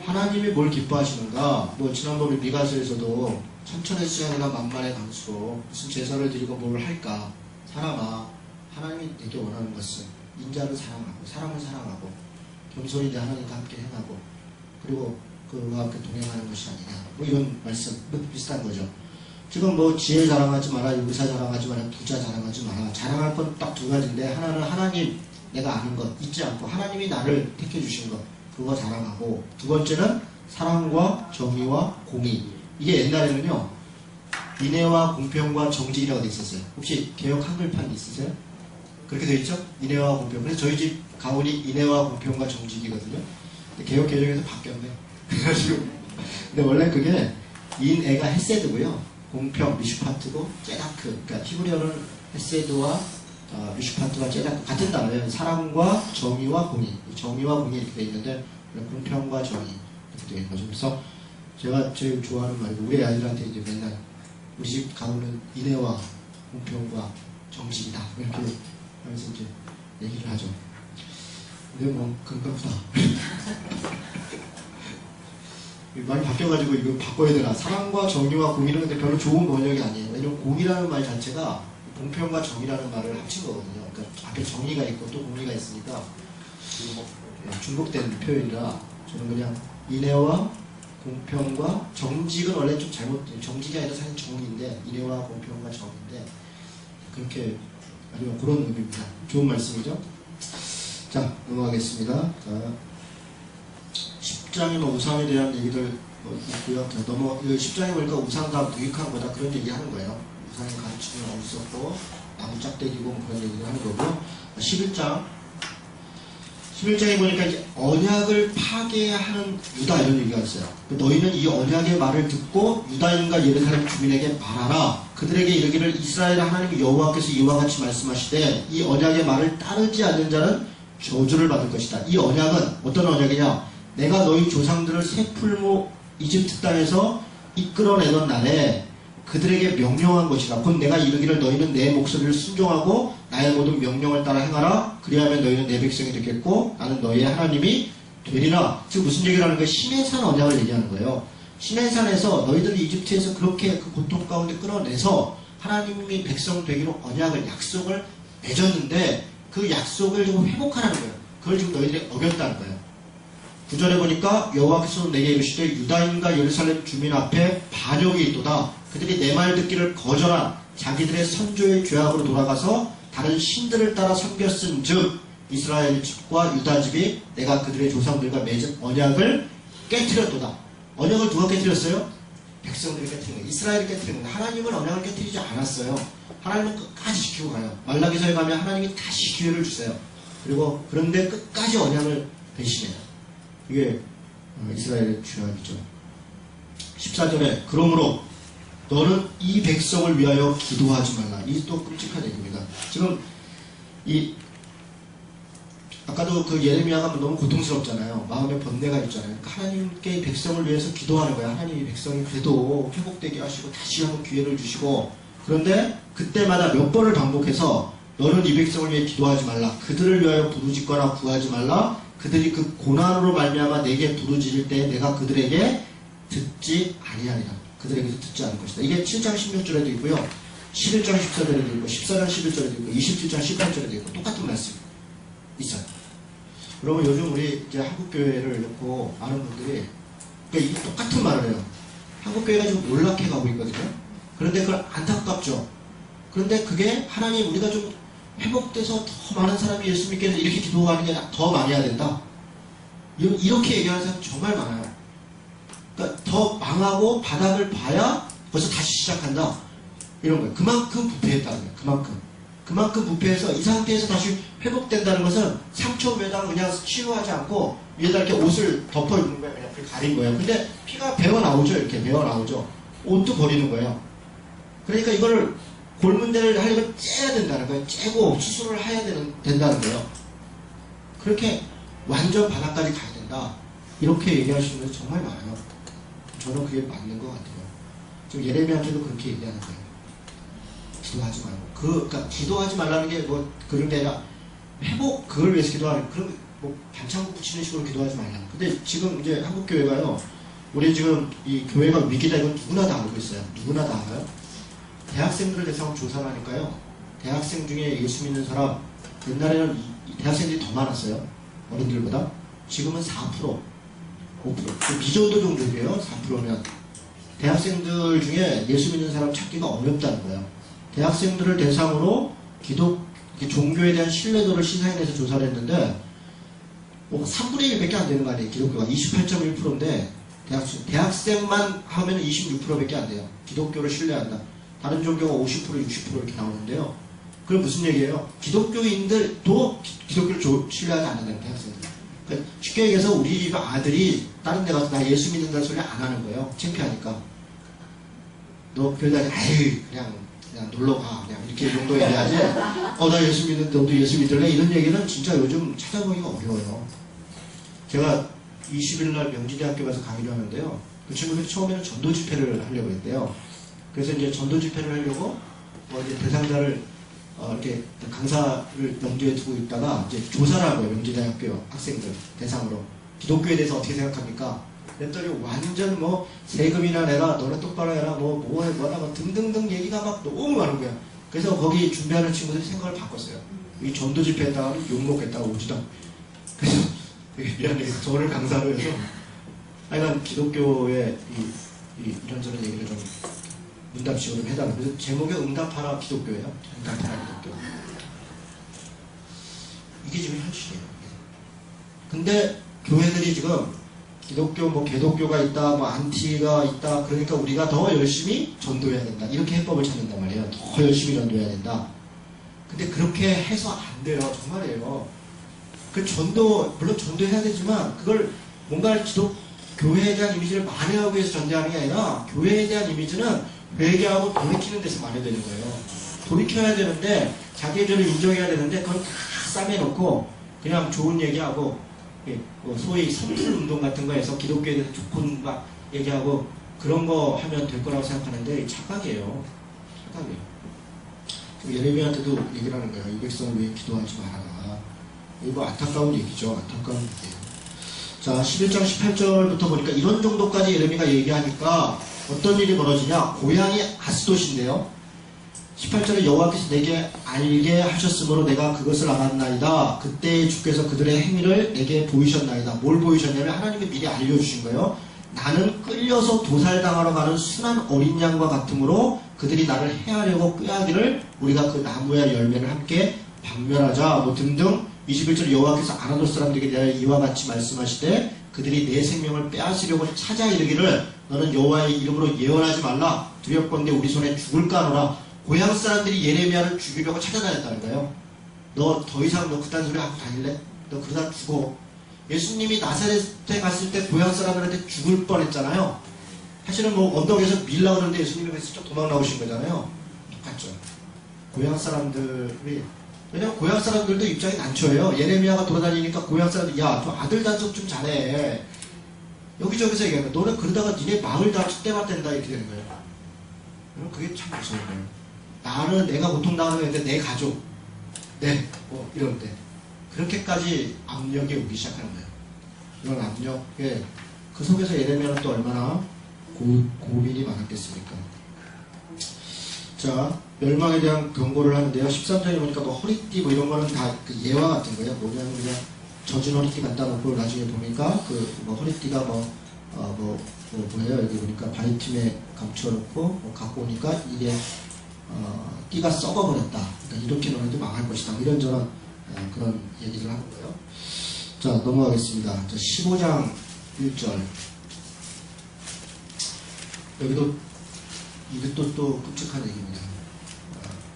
하나님이 뭘 기뻐하시는가? 뭐 지난번에 미가서에서도 천천의 시간이나 만만의 강수로 무슨 제사를 드리고 뭘 할까? 사람아, 하나님이 내게 원하는 것은 인자를 사랑하고 사람을 사랑하고 겸손히 내 하나님과 함께 행하고 그리고 그와 함께 동행하는 것이 아니냐. 뭐 이런 말씀 비슷한 거죠. 지금 뭐 지혜 자랑하지 마라, 의사 자랑하지 마라, 부자 자랑하지 마라. 자랑할 건 딱 두 가지인데, 하나는 하나님 내가 아는 것 잊지 않고 하나님이 나를 택해 주신 것 그거 자랑하고, 두 번째는 사랑과 정의와 공의. 이게 옛날에는요 인애와 공평과 정직이라고 돼 있었어요. 혹시 개역 한글판 있으세요? 그렇게 돼 있죠? 인애와 공평. 그래서 저희 집 가문이 인애와 공평과 정직이거든요. 근데 개역 개정에서 바뀌었네. 그래가지고 근데 원래 그게 인애가 헤세드고요, 공평 미슈파트고 제다크. 그러니까 히브리어는 헤세드와 미슈파트와 제다크 같은 단어예요. 사랑과 정의와 공의. 정의와 공의 이렇게 돼 있는데 공평과 정의 이렇게 돼 있는 거죠. 그래서 제가 제일 좋아하는 말이고, 우리 아이들한테 이제 맨날 우리 집 가문은 인애와 공평과 정직이다 이렇게 하면서 이제 얘기를 하죠. 근데 뭐 그런가 많이 바뀌어가지고 이거 바꿔야 되나. 사랑과 정의와 공의는 근데 별로 좋은 번역이 아니에요. 왜냐면 공의라는 말 자체가 공평과 정의라는 말을 합친 거거든요. 그러니까 앞에 정의가 있고 또 공의가 있으니까 중복된 표현이라 저는 그냥 인애와 공평과 정직은 원래 좀 잘못된, 정직이 아니라 사실 정의인데 인애와 공평과 정의인데 그렇게 아니면 그런 의미입니다. 좋은 말씀이죠. 자, 넘어가겠습니다. 자, 10장에 뭐 우상에 대한 얘기들 있고요. 10장에 보니까 우상 다 무익한 거다 그런 얘기 하는 거예요. 우상의 가르침은 어리석고 나무 짝대기고 그런 얘기를 하는 거고, 11장에 보니까 이제 언약을 파괴하는 유다 이런 얘기가 있어요. 너희는 이 언약의 말을 듣고 유다인과 예루살렘 주민에게 말하라. 그들에게 이르기를 이스라엘 하나님 여호와께서 이와 같이 말씀하시되 이 언약의 말을 따르지 않는 자는 저주를 받을 것이다. 이 언약은 어떤 언약이냐? 내가 너희 조상들을 새풀모 이집트 땅에서 이끌어내던 날에 그들에게 명령한 것이다. 곧 내가 이르기를 너희는 내 목소리를 순종하고 나의 모든 명령을 따라 행하라. 그리하면 너희는 내 백성이 되겠고 나는 너희의 하나님이 되리라. 지금 무슨 얘기를 하는 거예요? 시내산 언약을 얘기하는 거예요. 시내산에서 너희들이 이집트에서 그렇게 그 고통 가운데 끌어내서 하나님이 백성 되기로 언약을, 약속을 맺었는데 그 약속을 지금 회복하라는 거예요. 그걸 지금 너희들이 어겼다는 거예요. 9절에 보니까 여호와께서 내게 이르시되 유다인과 예루살렘 주민 앞에 반역이 있도다. 그들이 내 말 듣기를 거절한 자기들의 선조의 죄악으로 돌아가서 다른 신들을 따라 섬겼은 즉 이스라엘 집과 유다 집이 내가 그들의 조상들과 맺은 언약을 깨뜨렸도다. 언약을 누가 깨뜨렸어요? 백성들이 깨뜨린 거예요. 이스라엘이 깨뜨린 거예요. 하나님은 언약을 깨뜨리지 않았어요. 하나님은 끝까지 지키고 가요. 말라기서에 가면 하나님이 다시 기회를 주세요. 그리고 그런데 끝까지 언약을 배신해요. 이게 이스라엘의 죄악이죠. 14절에 그러므로 너는 이 백성을 위하여 기도하지 말라. 이 또 끔찍한 얘기입니다. 지금 아까도 그 예레미야가 너무 고통스럽잖아요. 마음에 번뇌가 있잖아요. 그러니까 하나님께 백성을 위해서 기도하는 거예요. 하나님 이 백성이 그래도 회복되게 하시고 다시 한번 기회를 주시고, 그런데 그때마다 몇 번을 반복해서 너는 이 백성을 위해 기도하지 말라. 그들을 위하여 부르짖거나 구하지 말라. 그들이 그 고난으로 말미암아 내게 부르짖을 때 내가 그들에게 듣지 아니하리라. 그들에게서 듣지 않을 것이다. 이게 7장 16절에도 있고요. 11장 14절에도 있고 14장 11절에도 있고 27장 18절에도 있고 똑같은 말씀 있어요. 그러면 요즘 우리 이제 한국교회를 놓고 많은 분들이 그러니까 이게 똑같은 말을 해요. 한국교회가 지금 몰락해 가고 있거든요. 그런데 그걸 안타깝죠. 그런데 그게 하나님 우리가 좀 회복돼서 더 많은 사람이 예수 믿게 해서 이렇게 기도하는 게 더 많이 해야 된다. 이렇게 얘기하는 사람 정말 많아요. 그러니까 더 망하고 바닥을 봐야 벌써 다시 시작한다. 이런 거예요. 그만큼 부패했다는 거예요. 그만큼 부패해서 이 상태에서 다시 회복된다는 것은 상처 위에다가 그냥 치유하지 않고 위에다 이렇게 옷을 덮어 입는 거예요. 그냥 가린 거예요. 근데 피가 배어 나오죠. 이렇게 배어 나오죠. 옷도 버리는 거예요. 그러니까 이거를 골문 데를 하려면 째야 된다는 거예요. 째고 수술을 해야 된다는 거예요. 그렇게 완전 바닥까지 가야 된다. 이렇게 얘기하시는 분이 정말 많아요. 저는 그게 맞는 것 같아요. 지금 예레미야한테도 그렇게 얘기하는 거예요. 기도하지 말고. 그러니까 기도하지 말라는 게 뭐 그런 게 아니라 회복 그걸 위해서 기도하는, 그럼 뭐 반창고 붙이는 식으로 기도하지 말라는. 근데 지금 이제 한국교회가요. 우리 지금 이 교회가 위기다 이건 누구나 다 알고 있어요. 누구나 다 알아요. 대학생들을 대상으로 조사를 하니까요. 대학생 중에 예수 믿는 사람, 옛날에는 대학생들이 더 많았어요. 어른들보다. 지금은 4%, 5%. 미정도 정도예요. 4%면. 대학생들 중에 예수 믿는 사람 찾기가 어렵다는 거예요. 대학생들을 대상으로 종교에 대한 신뢰도를 시사인해서 조사를 했는데, 뭐 3분의 1밖에 안 되는 거 아니에요. 기독교가 28.1%인데, 대학생만 하면 26%밖에 안 돼요. 기독교를 신뢰한다. 다른 종교가 50%, 60% 이렇게 나오는데요. 그게 무슨 얘기예요? 기독교인들도 기독교를 신뢰하지 않는다는 대학생들. 그러니까 쉽게 얘기해서 우리 집 아들이 다른 데 가서 나 예수 믿는다는 소리 안 하는 거예요. 창피하니까. 너 교회 다니, 아유, 그냥 놀러 가. 그냥 이렇게 정도 얘기하지. 나 예수 믿는데 너도 예수 믿을래? 이런 얘기는 진짜 요즘 찾아보기가 어려워요. 제가 20일날 명지대학교 가서 강의를 하는데요. 그 친구들이 처음에는 전도 집회를 하려고 했대요. 그래서 이제 전도 집회를 하려고 이제 대상자를 이렇게 강사를 염두에 두고 있다가 이제 조사를 하고요. 명지대학교 학생들 대상으로 기독교에 대해서 어떻게 생각합니까? 그랬더니 완전 뭐 세금이나 내라, 너네 똑바로 해라, 뭐라 등등등 얘기가 막 너무 많은 거야. 그래서 거기 준비하는 친구들이 생각을 바꿨어요. 이 전도 집회에다가 욕 먹겠다고 오지도. 그래서 되게 미안해요. 저를 강사로 해서 하여간 기독교의 이런저런 얘기를 좀 응답식으로 좀 해달라고. 그래서 제목이 응답하라 기독교예요. 응답하라 기독교. 이게 지금 현실이에요. 근데 교회들이 지금 기독교, 개독교가 있다, 안티가 있다. 그러니까 우리가 더 열심히 전도해야 된다. 이렇게 해법을 찾는단 말이에요. 더 열심히 전도해야 된다. 근데 그렇게 해서 안 돼요. 정말이에요. 그 물론 전도해야 되지만, 그걸 뭔가 교회에 대한 이미지를 만회하기 위해서 전도하는 게 아니라, 교회에 대한 이미지는 회개하고 돌이키는 데서 만회되는 거예요. 돌이켜야 되는데, 자기의 죄를 인정해야 되는데, 그걸 다 싸매놓고, 그냥 좋은 얘기하고, 소위 선풀 운동 같은 거에서 기독교에 대해서 좋은 막 얘기하고 그런 거 하면 될 거라고 생각하는데 착각이에요. 예레미야한테도 얘기를 하는 거예요. 이 백성을 위해 기도하지 말아라. 이거 안타까운 얘기죠. 안타까운 얘기예요. 자, 11장 18절부터 보니까 이런 정도까지 예레미야가 얘기하니까 어떤 일이 벌어지냐. 고향이 아스돗인데요. 18절에 여호와께서 내게 알게 하셨으므로 내가 그것을 알았나이다. 그때 주께서 그들의 행위를 내게 보이셨나이다. 뭘 보이셨냐면 하나님이 미리 알려주신 거예요. 나는 끌려서 도살당하러 가는 순한 어린 양과 같으므로 그들이 나를 해하려고 꾀하기를 우리가 그 나무의 열매를 함께 박멸하자. 등등. 21절 여호와께서 아나돗 사람들에게 대하여 이와 같이 말씀하시되 그들이 내 생명을 빼앗으려고 찾아 이르기를 너는 여호와의 이름으로 예언하지 말라. 두렵건대 우리 손에 죽을까 하노라. 고향 사람들이 예레미야를 죽이려고 찾아다녔다는 거예요. 너 더 이상 너 그딴 소리 하고 다닐래? 너 그러다 죽어. 예수님이 나사렛에 갔을 때 고향 사람들한테 죽을 뻔했잖아요. 사실은 뭐 언덕에서 밀라 그러는데 예수님이 그래서 좀 도망 나오신 거잖아요. 똑같죠. 고향 사람들이, 왜냐면 고향 사람들도 입장이 난처해요. 예레미야가 돌아다니니까 고향 사람들이, 야, 좀 아들 단속 좀 잘해. 여기저기서 얘기하는 거야. 너는 그러다가 니네 마을 다 때맞댄다 이렇게 되는 거예요. 그게 참 무서운 거예요. 나는 내가 고통당하는 애인데 내 가족, 뭐 이런데 그렇게까지 압력이 오기 시작하는 거예요. 이런 압력에 그 속에서 예레미야는 또 얼마나 고민이 많았겠습니까? 자, 멸망에 대한 경고를 하는데요. 13장에 보니까 뭐 허리띠 뭐 이런 거는 다 그 예화 같은 거예요. 뭐냐면 그냥 젖은 허리띠 갖다 놓고 나중에 보니까 그 뭐 허리띠가 뭐예요? 여기 보니까 바리팀에 감춰놓고 뭐 갖고 오니까 이게 띠가 썩어버렸다. 그러니까 이렇게 너네도 망할 것이다. 이런저런 그런 얘기를 하는 거예요. 자, 넘어가겠습니다. 자, 15장 1절. 여기도 이것도 끔찍한 얘기입니다.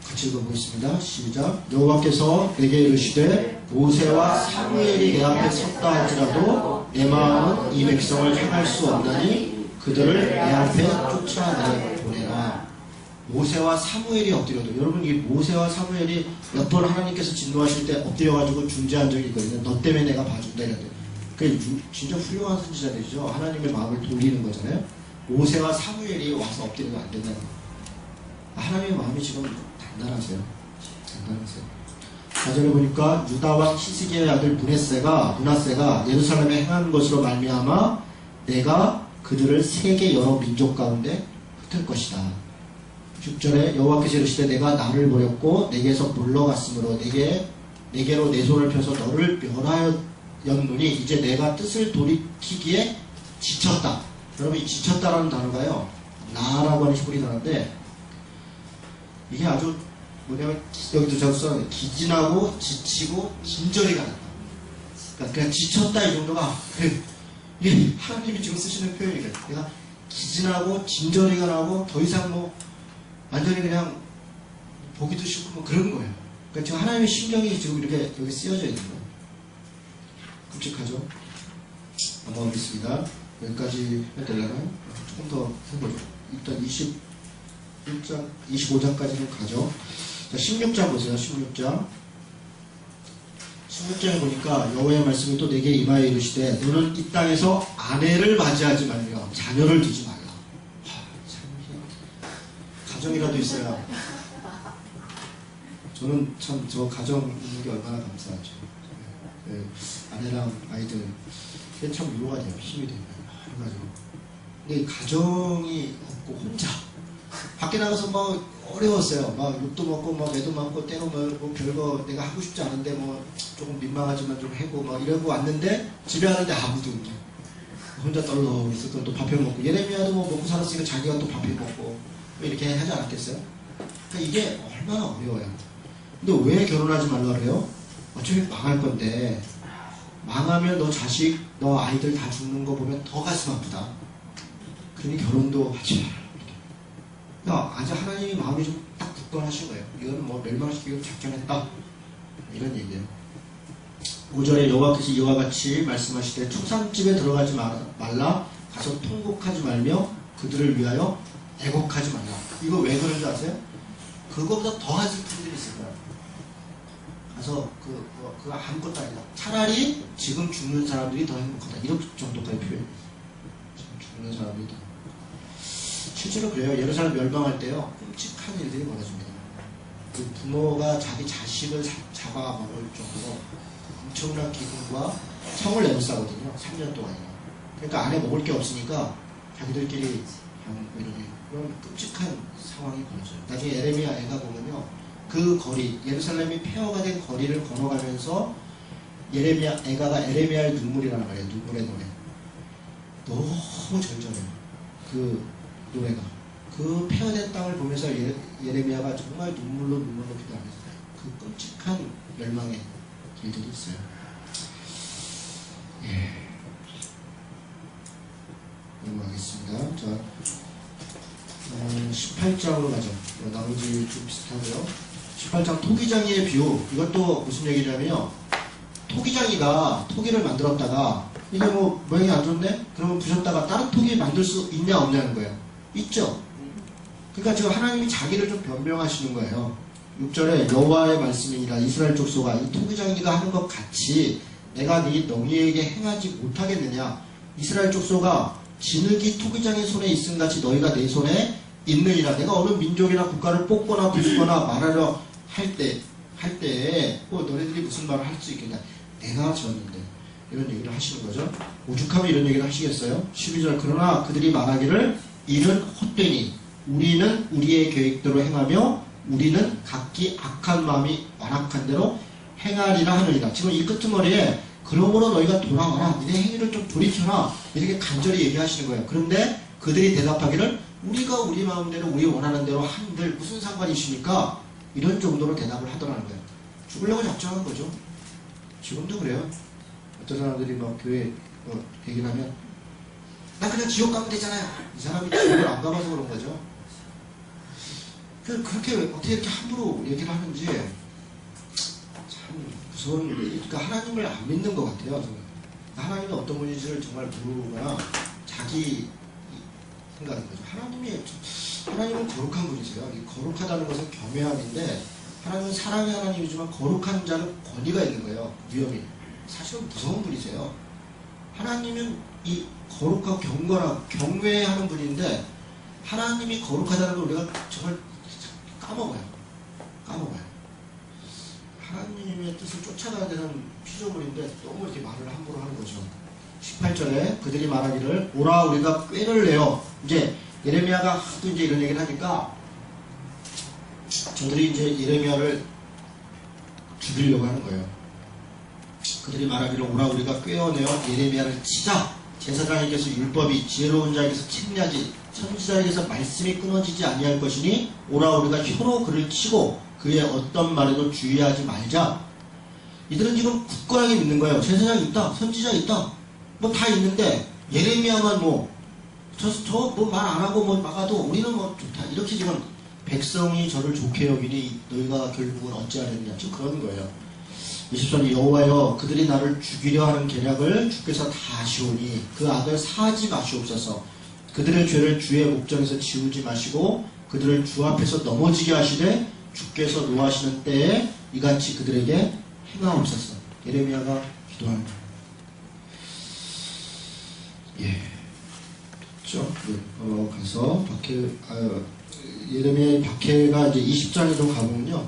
같이 읽어보겠습니다. 시작. 여호와께서 내게 이르시되 모세와 사무엘이 내 앞에 섰다 할지라도 내 마음은 이 백성을 향할 수 없나니 그들을 내 앞에 쫓아내보내라. 모세와 사무엘이 엎드려도, 여러분 이 모세와 사무엘이 몇 번 하나님께서 진노하실 때 엎드려가지고 중재한 적이 있거든요. 너 때문에 내가 봐준다 이런데, 그게 진짜 훌륭한 선지자들이죠. 하나님의 마음을 돌리는 거잖아요. 모세와 사무엘이 와서 엎드리면 안 된다는 거예요. 하나님의 마음이 지금 단단하세요. 단단하세요. 4절에 보니까 유다왕 히스기야의 아들 므낫세가 예루살렘에 행한 것으로 말미암아 내가 그들을 세계 여러 민족 가운데 흩을 것이다. 6절에 여호와께서 이르시되 내가 나를 버렸고 내게서 물러갔으므로 내게로 내 손을 펴서 너를 멸하였노니 이제 내가 뜻을 돌이키기에 지쳤다. 여러분 이 지쳤다라는 단어가요, 나라고 하는 히브리 단어인데 이게 아주 뭐냐면 여기도 저도 써요. 기진하고 지치고 긴절이 가다. 그러니까 그냥 지쳤다 이 정도가 이게 하나님이 지금 쓰시는 표현이거든요. 내가 기진하고 진저리가 나고 더 이상 뭐 완전히 그냥 보기도 싫고 뭐 그런 거예요. 그러니까 지금 하나님의 심정이 지금 이렇게 여기 쓰여져 있는 거예요. 끔찍하죠? 넘어가겠습니다. 여기까지 해야 되려나요? 조금 더 해보죠. 일단 25장까지는 가죠. 자, 16장 보세요. 16장에 보니까 여호와의 말씀이 또 내게 임하여 이르시되 너는 이 땅에서 아내를 맞이하지 말며 자녀를 두지 말라. 가정이라도 있어야. 저는 참 저 가정 있는 게 얼마나 감사하죠. 아내랑 아이들 그게 참 위로가 돼요. 힘이 돼요. 그래가지고 근데 가정이 없고 혼자 밖에 나가서 막 어려웠어요. 막 욕도 먹고 막 매도 맞고 때로 뭐 별거 내가 하고 싶지 않은데 뭐 조금 민망하지만 좀 해고 막 이러고 왔는데 집에 왔는데 아무도 없네. 혼자 떨러 있었던 또 밥 해 먹고 예레미야도 뭐 먹고 살았으니까 자기가 또 밥 해 먹고 이렇게 하지 않았겠어요? 그러니까 이게 얼마나 어려워요. 근데 왜 결혼하지 말라 그래요? 어차피 망할 건데 망하면 너 자식, 너 아이들 다 죽는 거 보면 더 가슴 아프다. 그러니 결혼도 하지 마라. 그러니까 아직 하나님이 마음이 좀 딱 굳건하신 거예요. 이건 뭐 멸망시키고 작정했다. 이런 얘기예요. 5절에 여호와께서 이와 같이 말씀하시되 초상집에 들어가지 말라. 가서 통곡하지 말며 그들을 위하여 애곡하지 말라. 이거 왜 그런지 아세요? 그거보다 더한 슬픔들이 있을 거예요. 가서 그거 아무것도 아니다. 차라리 지금 죽는 사람들이 더 행복하다. 이런 정도까지 표현해요. 지금 죽는 사람들이 더. 실제로 그래요. 예루살렘 멸망할 때요, 끔찍한 일들이 벌어집니다. 그 부모가 자기 자식을 잡아먹을 정도로 엄청난 기근과 성을 내놓싸거든요. 3년 동안이나. 그러니까 안에 먹을 게 없으니까 자기들끼리 이런 끔찍한 상황이 벌어져요. 나중에 예레미야 애가 보면요, 그 거리, 예루살렘이 폐허가 된 거리를 걸어가면서 예레미야 애가가 예레미야의 눈물이라는 거예요. 눈물의 노래. 너무 절절해요. 그 노래가. 그 폐허된 땅을 보면서 예레미야가 정말 눈물로 기도하면서 그 끔찍한 멸망의 길들이 있어요. 예. 넘어가겠습니다. 자, 18장으로 가죠. 나머지 좀 비슷하고요. 18장 토기장이의 비유. 이것도 무슨 얘기냐면요, 토기장이가 토기를 만들었다가 이게 뭐 모양이 안 좋네? 그러면 부셨다가 다른 토기 만들 수 있냐 없냐는 거예요. 있죠. 그러니까 지금 하나님이 자기를 좀 변명하시는 거예요. 6절에 여호와의 말씀이니라 이스라엘 족속아 이 토기장이가 하는 것 같이 내가 너희에게 행하지 못하겠느냐. 이스라엘 족속아 진흙이 토기장의 손에 있음같이 너희가 내 손에 있느니라. 내가 어느 민족이나 국가를 뽑거나 부수거나 말하려 할 때에 너네들이 무슨 말을 할 수 있겠냐. 내가 지었는데 이런 얘기를 하시는 거죠. 오죽하면 이런 얘기를 하시겠어요? 12절 그러나 그들이 말하기를 이는 헛되니 우리는 우리의 계획대로 행하며 우리는 각기 악한 마음이 완악한 대로 행하리라 하느니라. 지금 이 끄트머리에 그러므로 너희가 돌아와라. 니네 행위를 좀 돌이켜라. 이렇게 간절히 얘기하시는 거예요. 그런데 그들이 대답하기를 우리가 우리 마음대로 우리 원하는 대로 한들 무슨 상관이 있습니까? 이런 정도로 대답을 하더라는 거예요. 죽으려고 작정한 거죠. 지금도 그래요. 어떤 사람들이 막 교회 얘기를 하면 나 그냥 지옥 가면 되잖아요. 이 사람이 지옥을 안 가봐서 그런 거죠. 그렇게 어떻게 이렇게 함부로 얘기를 하는지 참 무서운 일이. 그러니까 하나님을 안 믿는 것 같아요. 저는. 하나님이 어떤 분인지를 정말 모르거나 자기 생각인 거죠. 하나님은 거룩한 분이세요. 이 거룩하다는 것은 겸해함인데 하나님은 사랑의 하나님이지만 거룩한 자는 권위가 있는 거예요. 위험이. 사실은 무서운 분이세요. 하나님은 이 거룩하고 경건하고 경외하는 분인데 하나님이 거룩하다는 걸 우리가 정말 까먹어요. 하나님의 뜻을 쫓아가야 되는 피조물인데 너무 이렇게 말을 함부로 하는 거죠. 18절에 그들이 말하기를 오라 우리가 꾀를 내어. 이제 예레미야가 하도 이제 이런 얘기를 하니까 저들이 이제 예레미야를 죽이려고 하는 거예요. 그들이 말하기를 오라 우리가 꾀어내어 예레미야를 치자. 제사장에게서 율법이 지혜로운 자에게서 책략이 선지자에게서 말씀이 끊어지지 아니할 것이니 오라 우리가 혀로 그를 치고 그의 어떤 말에도 주의하지 말자. 이들은 지금 굳건하게 믿는 거예요. 제사장 있다, 선지자 있다, 뭐 다 있는데 예레미야만 뭐 말 안 하고 뭐 막아도 우리는 뭐 좋다. 이렇게 지금 백성이 저를 좋게 여기니 너희가 결국은 어찌하겠냐. 지금 그러는 거예요. 20절 여호와여 그들이 나를 죽이려 하는 계략을 주께서 다 아시오니 그 악을 사하지 마시옵소서. 그들의 죄를 주의 목전에서 지우지 마시고 그들을 주 앞에서 넘어지게 하시되 주께서 노하시는 때에 이같이 그들에게 행하옵소서. 예레미야가 기도합니다. 예. 그렇죠. 가서 예레미야의 박해가 이제 20장에도 가보면요.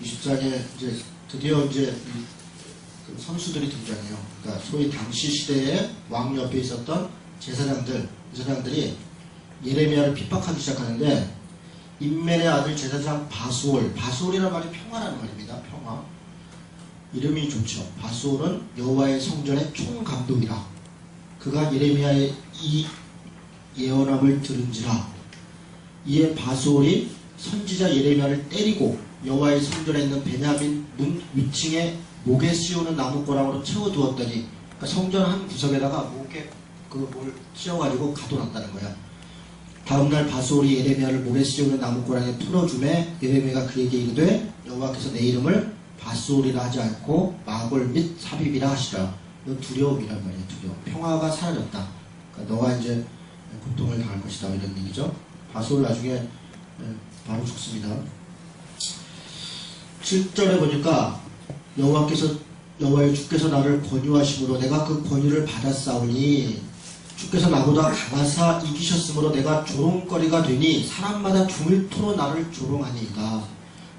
20장에 이제 드디어 이제 그 선수들이 등장해요. 그러니까 소위 당시 시대에 왕 옆에 있었던 제사장들이 예레미야를 핍박하기 시작하는데 임멜의 아들 제사장 바수올이라는 말이 평화라는 말입니다. 평화. 이름이 좋죠. 바수올은 여호와의 성전의 총감독이라. 그가 예레미야의 이 예언함을 들은지라. 이에 바수올이 선지자 예레미야를 때리고 여호와의 성전에 있는 베냐민 문 위층에 목에 씌우는 나무꼬랑으로 채워두었더니 그러니까 성전 한 구석에다가 목에 뭘 씌워가지고 가둬놨다는 거야. 다음날 바수올이 예레미야를 목에 씌우는 나무꼬랑에 풀어주매 예레미야가 그에게 이르되 여호와께서 내 이름을 바수올이라 하지 않고 마골 및 사빕이라 하시라. 이건 두려움이란 말이에요. 두려움. 평화가 사라졌다. 그러니까 너가 이제 고통을 당할 것이다. 이런 얘기죠. 바수올 나중에 바로 죽습니다. 7절에 보니까 여호와의 주께서 나를 권유하심으로 내가 그 권유를 받았사오니 주께서 나보다 강하사 이기셨으므로 내가 조롱거리가 되니 사람마다 종일토록 나를 조롱하니이다.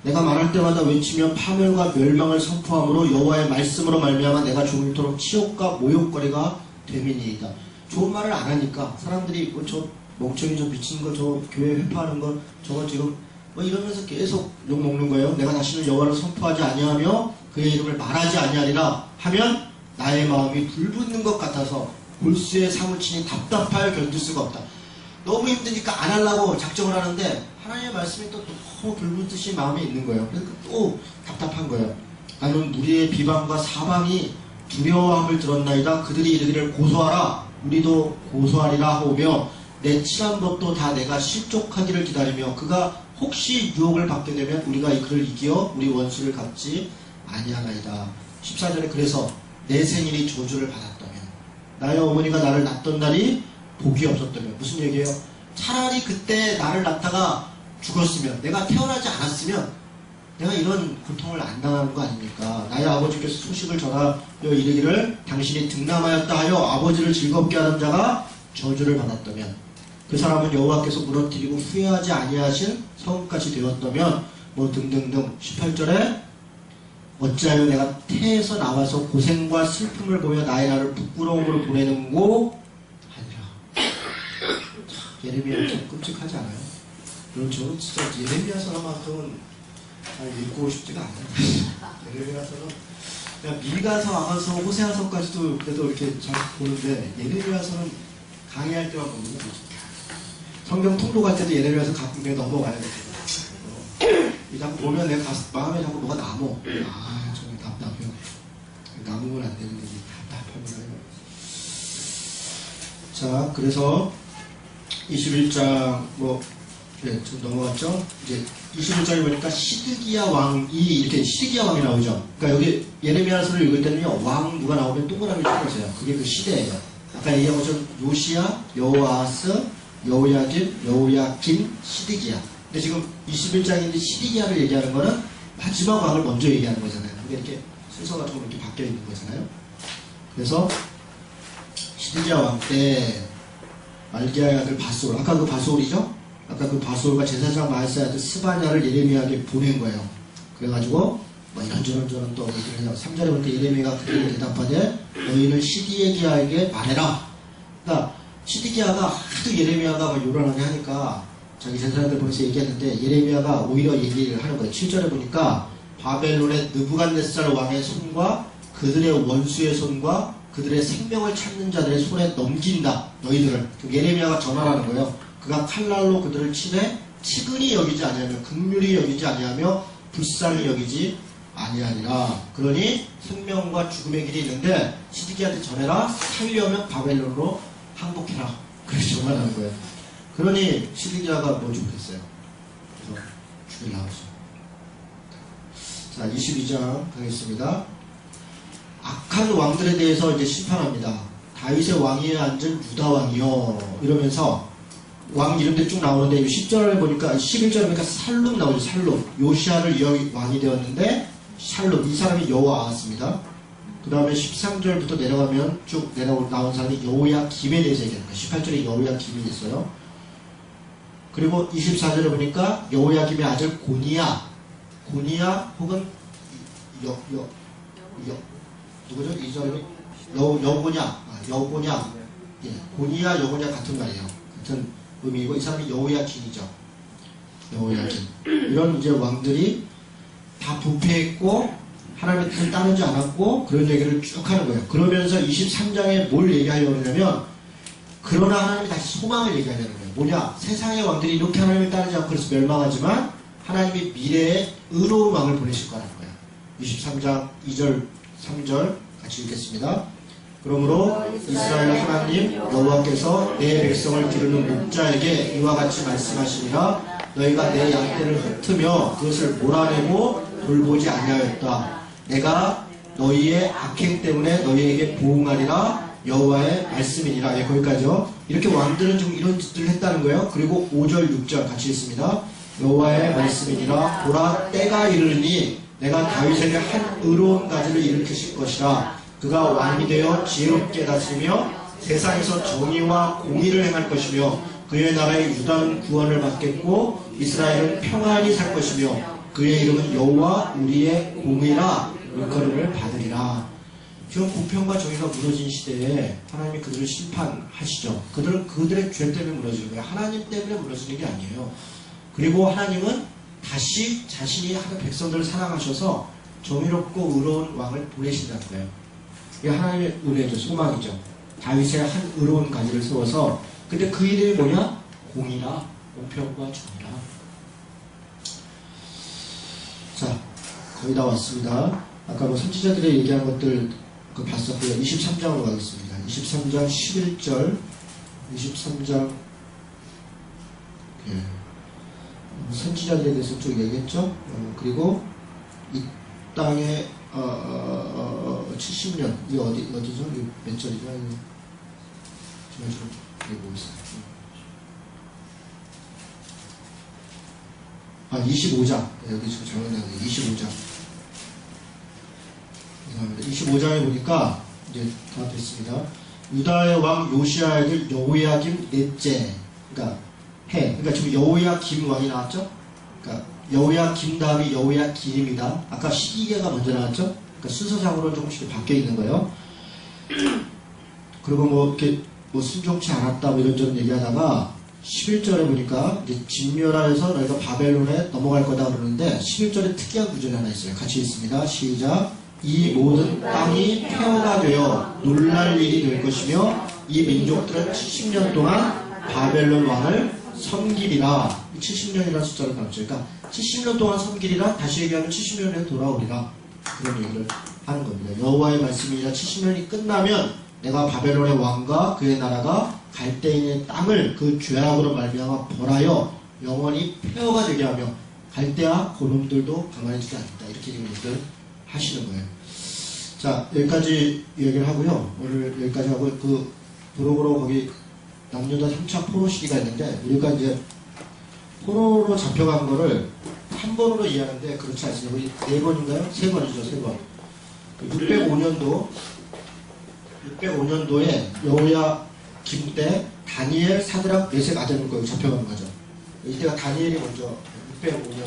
내가 말할 때마다 외치며 파멸과 멸망을 선포함으로 여호와의 말씀으로 말미암아 내가 종일토록 치욕과 모욕거리가 됨이니이다. 좋은 말을 안 하니까 사람들이 저 멍청이 저 미친 거 저 교회 회파하는 거 저거 지금 뭐 이러면서 계속 욕먹는 거예요. 내가 다시는 여호와를 선포하지 아니하며 그의 이름을 말하지 아니하리라 하면 나의 마음이 불붙는 것 같아서 골수에 사무치니 답답하여 견딜 수가 없다. 너무 힘드니까 안 하려고 작정을 하는데 하나님의 말씀이 또 너무 불붙듯이 마음에 있는 거예요. 그러니까 또 답답한 거예요. 나는 무리의 비방과 사방이 두려워함을 들었나이다. 그들이 이르기를 고소하라. 우리도 고소하리라 하오며 내 칠한 법도 다 내가 실족하기를 기다리며 그가 혹시 유혹을 받게 되면 우리가 그를 이겨 우리 원수를 갚지 아니하나이다. 14절에 그래서 내 생일이 저주를 받았다면 나의 어머니가 나를 낳던 날이 복이 없었다면 무슨 얘기예요? 차라리 그때 나를 낳다가 죽었으면 내가 태어나지 않았으면 내가 이런 고통을 안 당하는 거 아닙니까? 나의 아버지께서 소식을 전하여 이르기를 당신이 등남하였다 하여 아버지를 즐겁게 하는 자가 저주를 받았다면 그 사람은 여호와께서 무너뜨리고 후회하지 아니하신 성까지 되었다면 뭐 등등등 18절에 어찌하여 내가 태에서 나와서 고생과 슬픔을 보며 나의 날을 부끄러움으로 보내는고 하니라. 예레미야 좀 끔찍하지 않아요? 그럼 저는 진짜 예레미야서만큼은 잘 읽고 싶지가 않아요. 예레미야서는 그냥 미가서, 아가서, 호세아서까지도 그래도 이렇게 잘 보는데 예레미야서는 강의할 때만 보는 거죠. 성경 통독할 때도 예레미야서 가끔 그냥 넘어가야 되거든요. 이 자꾸 보면 내 마음에 자꾸 뭐가 남어. 아, 정말 답답해요. 남으면 안 되는데 답답합니다. 자, 그래서 21장 좀 넘어갔죠? 이제 21장에 보니까 시드기야 왕이 이렇게 시드기야 왕이 나오죠. 그러니까 여기 예레미야서를 읽을 때는요, 왕 누가 나오면 동그라미 쳐보세요. 그게 그 시대예요. 아까 얘기한 것처럼 요시야, 여호아스, 여호야kim, 여호야김, 시드기야. 근데 지금 21장인데 시드기야를 얘기하는 거는 마지막 왕을 먼저 얘기하는 거잖아요. 그게 이렇게 순서가 좀 이렇게 바뀌어 있는 거잖아요. 그래서 시드기야 왕 때 말기야의 아들 바솔, 아까 그 바솔이죠? 아까 그 바솔과 제사장 마아스의 아들 스바냐를 예레미야에게 보낸 거예요. 그래가지고 뭐 이런저런 또 얘기를 해요. 3절에 보니까 예레미야가 그들에게 대답하되 너희는 시드기야에게 말해라. 그러니까 시드기야가 하도 예레미야가 막 요란하게 하니까 자기 제사장들 보내서 얘기했는데 예레미야가 오히려 얘기를 하는 거예요. 7절에 보니까 바벨론의 느부갓네살 왕의 손과 그들의 원수의 손과 그들의 생명을 찾는 자들의 손에 넘긴다. 너희들을. 예레미야가 전하라는 거예요. 그가 칼날로 그들을 치되 치근히 여기지 아니하며 긍휼히 여기지 아니하며 불쌍히 여기지 아니하니라. 그러니 생명과 죽음의 길이 있는데 시드기야한테 전해라. 살려면 바벨론으로 항복해라. 그래서 전하라는 거예요. 그러니 시드기야가 뭐 죽겠어요. 그래서 죽이려고 했어요. 자, 22장 가겠습니다. 악한 왕들에 대해서 이제 심판합니다. 다윗의 왕위에 앉은 유다 왕이요 이러면서 왕 이름들이 쭉 나오는데 10절에 보니까 11절에 보니까 살룸 나오죠. 살룸. 요시아를 이어 왕이 되었는데 살룸 이 사람이 여호아스입니다. 그 다음에 13절부터 내려가면 쭉 나온 사람이 여호야김에 대해서 얘기합니다. 18절에 여호야김이 있어요. 그리고 24절에 보니까 여호야김의 아들 고니야 혹은 누구죠? 이 사람이 여고냐 예, 고니야 여고냐 같은 말이에요. 같은 의미이고 이 사람이 여호야김이죠. 여호야김. 이런 이제 왕들이 다 부패했고 하나님의 뜻을 따르지 않았고 그런 얘기를 쭉 하는 거예요. 그러면서 23장에 뭘 얘기하려고 하냐면 그러나 하나님이 다시 소망을 얘기하려는 거예요. 뭐냐? 세상의 왕들이 이렇게 하나님을 따르지 않고 그래서 멸망하지만 하나님이 미래에 의로운 왕을 보내실 거라는 거예요. 23장 2절 3절 같이 읽겠습니다. 그러므로 이스라엘 하나님 여호와께서 내 백성을 기르는 목자에게 이와 같이 말씀하시니라. 너희가 내 양떼를 흩으며 그것을 몰아내고 돌보지 아니하였다. 내가 너희의 악행 때문에 너희에게 보응하리라. 여호와의 말씀이니라. 예, 거기까지요. 이렇게 왕들은 좀 이런 짓들을 했다는 거예요. 그리고 5절 6절 같이 읽습니다. 여호와의 말씀이니라. 보라 때가 이르니 내가 다윗에게 한 의로운 가지를 일으키실 것이라. 그가 왕이 되어 지혜롭게 다스리며 세상에서 정의와 공의를 행할 것이며 그의 나라의 유다는 구원을 받겠고 이스라엘은 평안히 살 것이며 그의 이름은 여호와 우리의 공의라 일컬음을 받으리라. 지금 공평과 정의가 무너진 시대에 하나님이 그들을 심판하시죠. 그들은 그들의 죄 때문에 무너지는 거예요. 하나님 때문에 무너지는 게 아니에요. 그리고 하나님은 다시 자신이 하는 백성들을 사랑하셔서 정의롭고 의로운 왕을 보내신다는 거예요. 이게 하나님의 은혜죠. 소망이죠. 다윗의 한 의로운 가지를 세워서 근데 그 이름이 뭐냐? 공의라, 공평과 정의라. 자, 거의 다 왔습니다. 아까 뭐 선지자들의 얘기한 것들 봤었고요. 23장으로 가겠습니다. 23장 11절 23장 선지자들에 대해서 쭉 얘기했죠. 그리고 이 땅에 70년. 이게 어디죠? 이게 몇 절이죠? 제가 좀 보고 있어요. 25장. 여기 지금 잘못했는데 25장. 죄송합니다. 25장에 보니까 이제 다 됐습니다. 유다의 왕 요시아의 아들 여호야김 넷째. 그러니까 그러니까 지금 여호야김 왕이 나왔죠? 그러니까 여호야김 다음이 여호야김입니다. 아까 시기계가 먼저 나왔죠? 그러니까 순서상으로 조금씩 바뀌어 있는 거예요. 그리고 뭐 이렇게 뭐 순종치 않았다 뭐 이런저런 얘기하다가 11절에 보니까 이제 진멸하여서 너희가 바벨론에 넘어갈 거다 그러는데 11절에 특이한 구절이 하나 있어요. 같이 읽습니다. 시작. 이 모든 땅이 폐허가 되어 놀랄 일이 될 것이며 이 민족들은 70년 동안 바벨론 왕을 섬기리라. 70년이라는 숫자를 나왔죠. 그러니까 70년 동안 섬기리라. 다시 얘기하면 70년에 돌아오리라. 그런 얘기를 하는 겁니다. 여호와의 말씀이라 70년이 끝나면 내가 바벨론의 왕과 그의 나라가 갈대인의 땅을 그 죄악으로 말미암아 벌하여 영원히 폐허가 되게 하며 갈대아 고놈들도 가만히 두지 않는다. 이렇게 지금 얘기를 하시는 거예요. 자, 여기까지 얘기를 하고요. 오늘 여기까지 하고 그 도로로 거기 남유다 3차 포로 시기가 있는데 우리가 이제 포로로 잡혀간 거를 한 번으로 이해하는데 그렇지 않습니다. 우리 4번인가요? 3번이죠. 3번. 605년도에 여호야김 때 다니엘, 사드락, 메색, 아벤노가 잡혀간 거죠. 이때가 다니엘이 먼저 605년.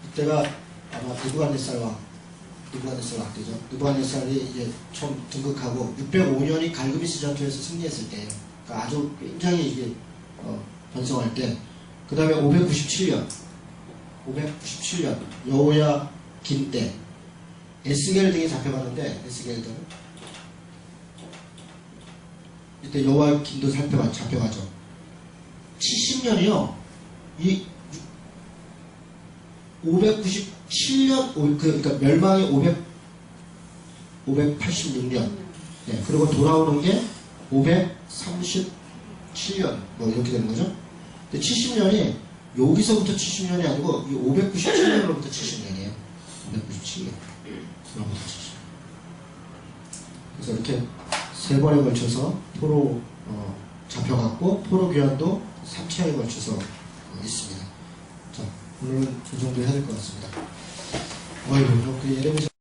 이때가 아마 느부갓네살 왕때죠. 느부갓네살이 이제 처음 등극하고 605년이 갈그미스 전투에서 승리했을 때예요. 그러니까 아주 굉장히 이게 번성할 때. 그 다음에 597년 여호야김 때 에스겔 등이 잡혀갔는데 에스겔 등 이때 여호야김도 잡혀가죠. 70년이요. 이 597년 그러니까 멸망이 586년. 네, 그리고 돌아오는 게 537년 뭐 이렇게 되는 거죠. 근데 70년이 여기서부터 70년이 아니고 이 597년으로부터 70년이에요. 597년. 그래서 이렇게 3번에 걸쳐서 포로 잡혀갔고 포로 귀환도 3차에 걸쳐서 있습니다. 자, 오늘은 이 정도 해야 될 것 같습니다. 어이구, 예레미야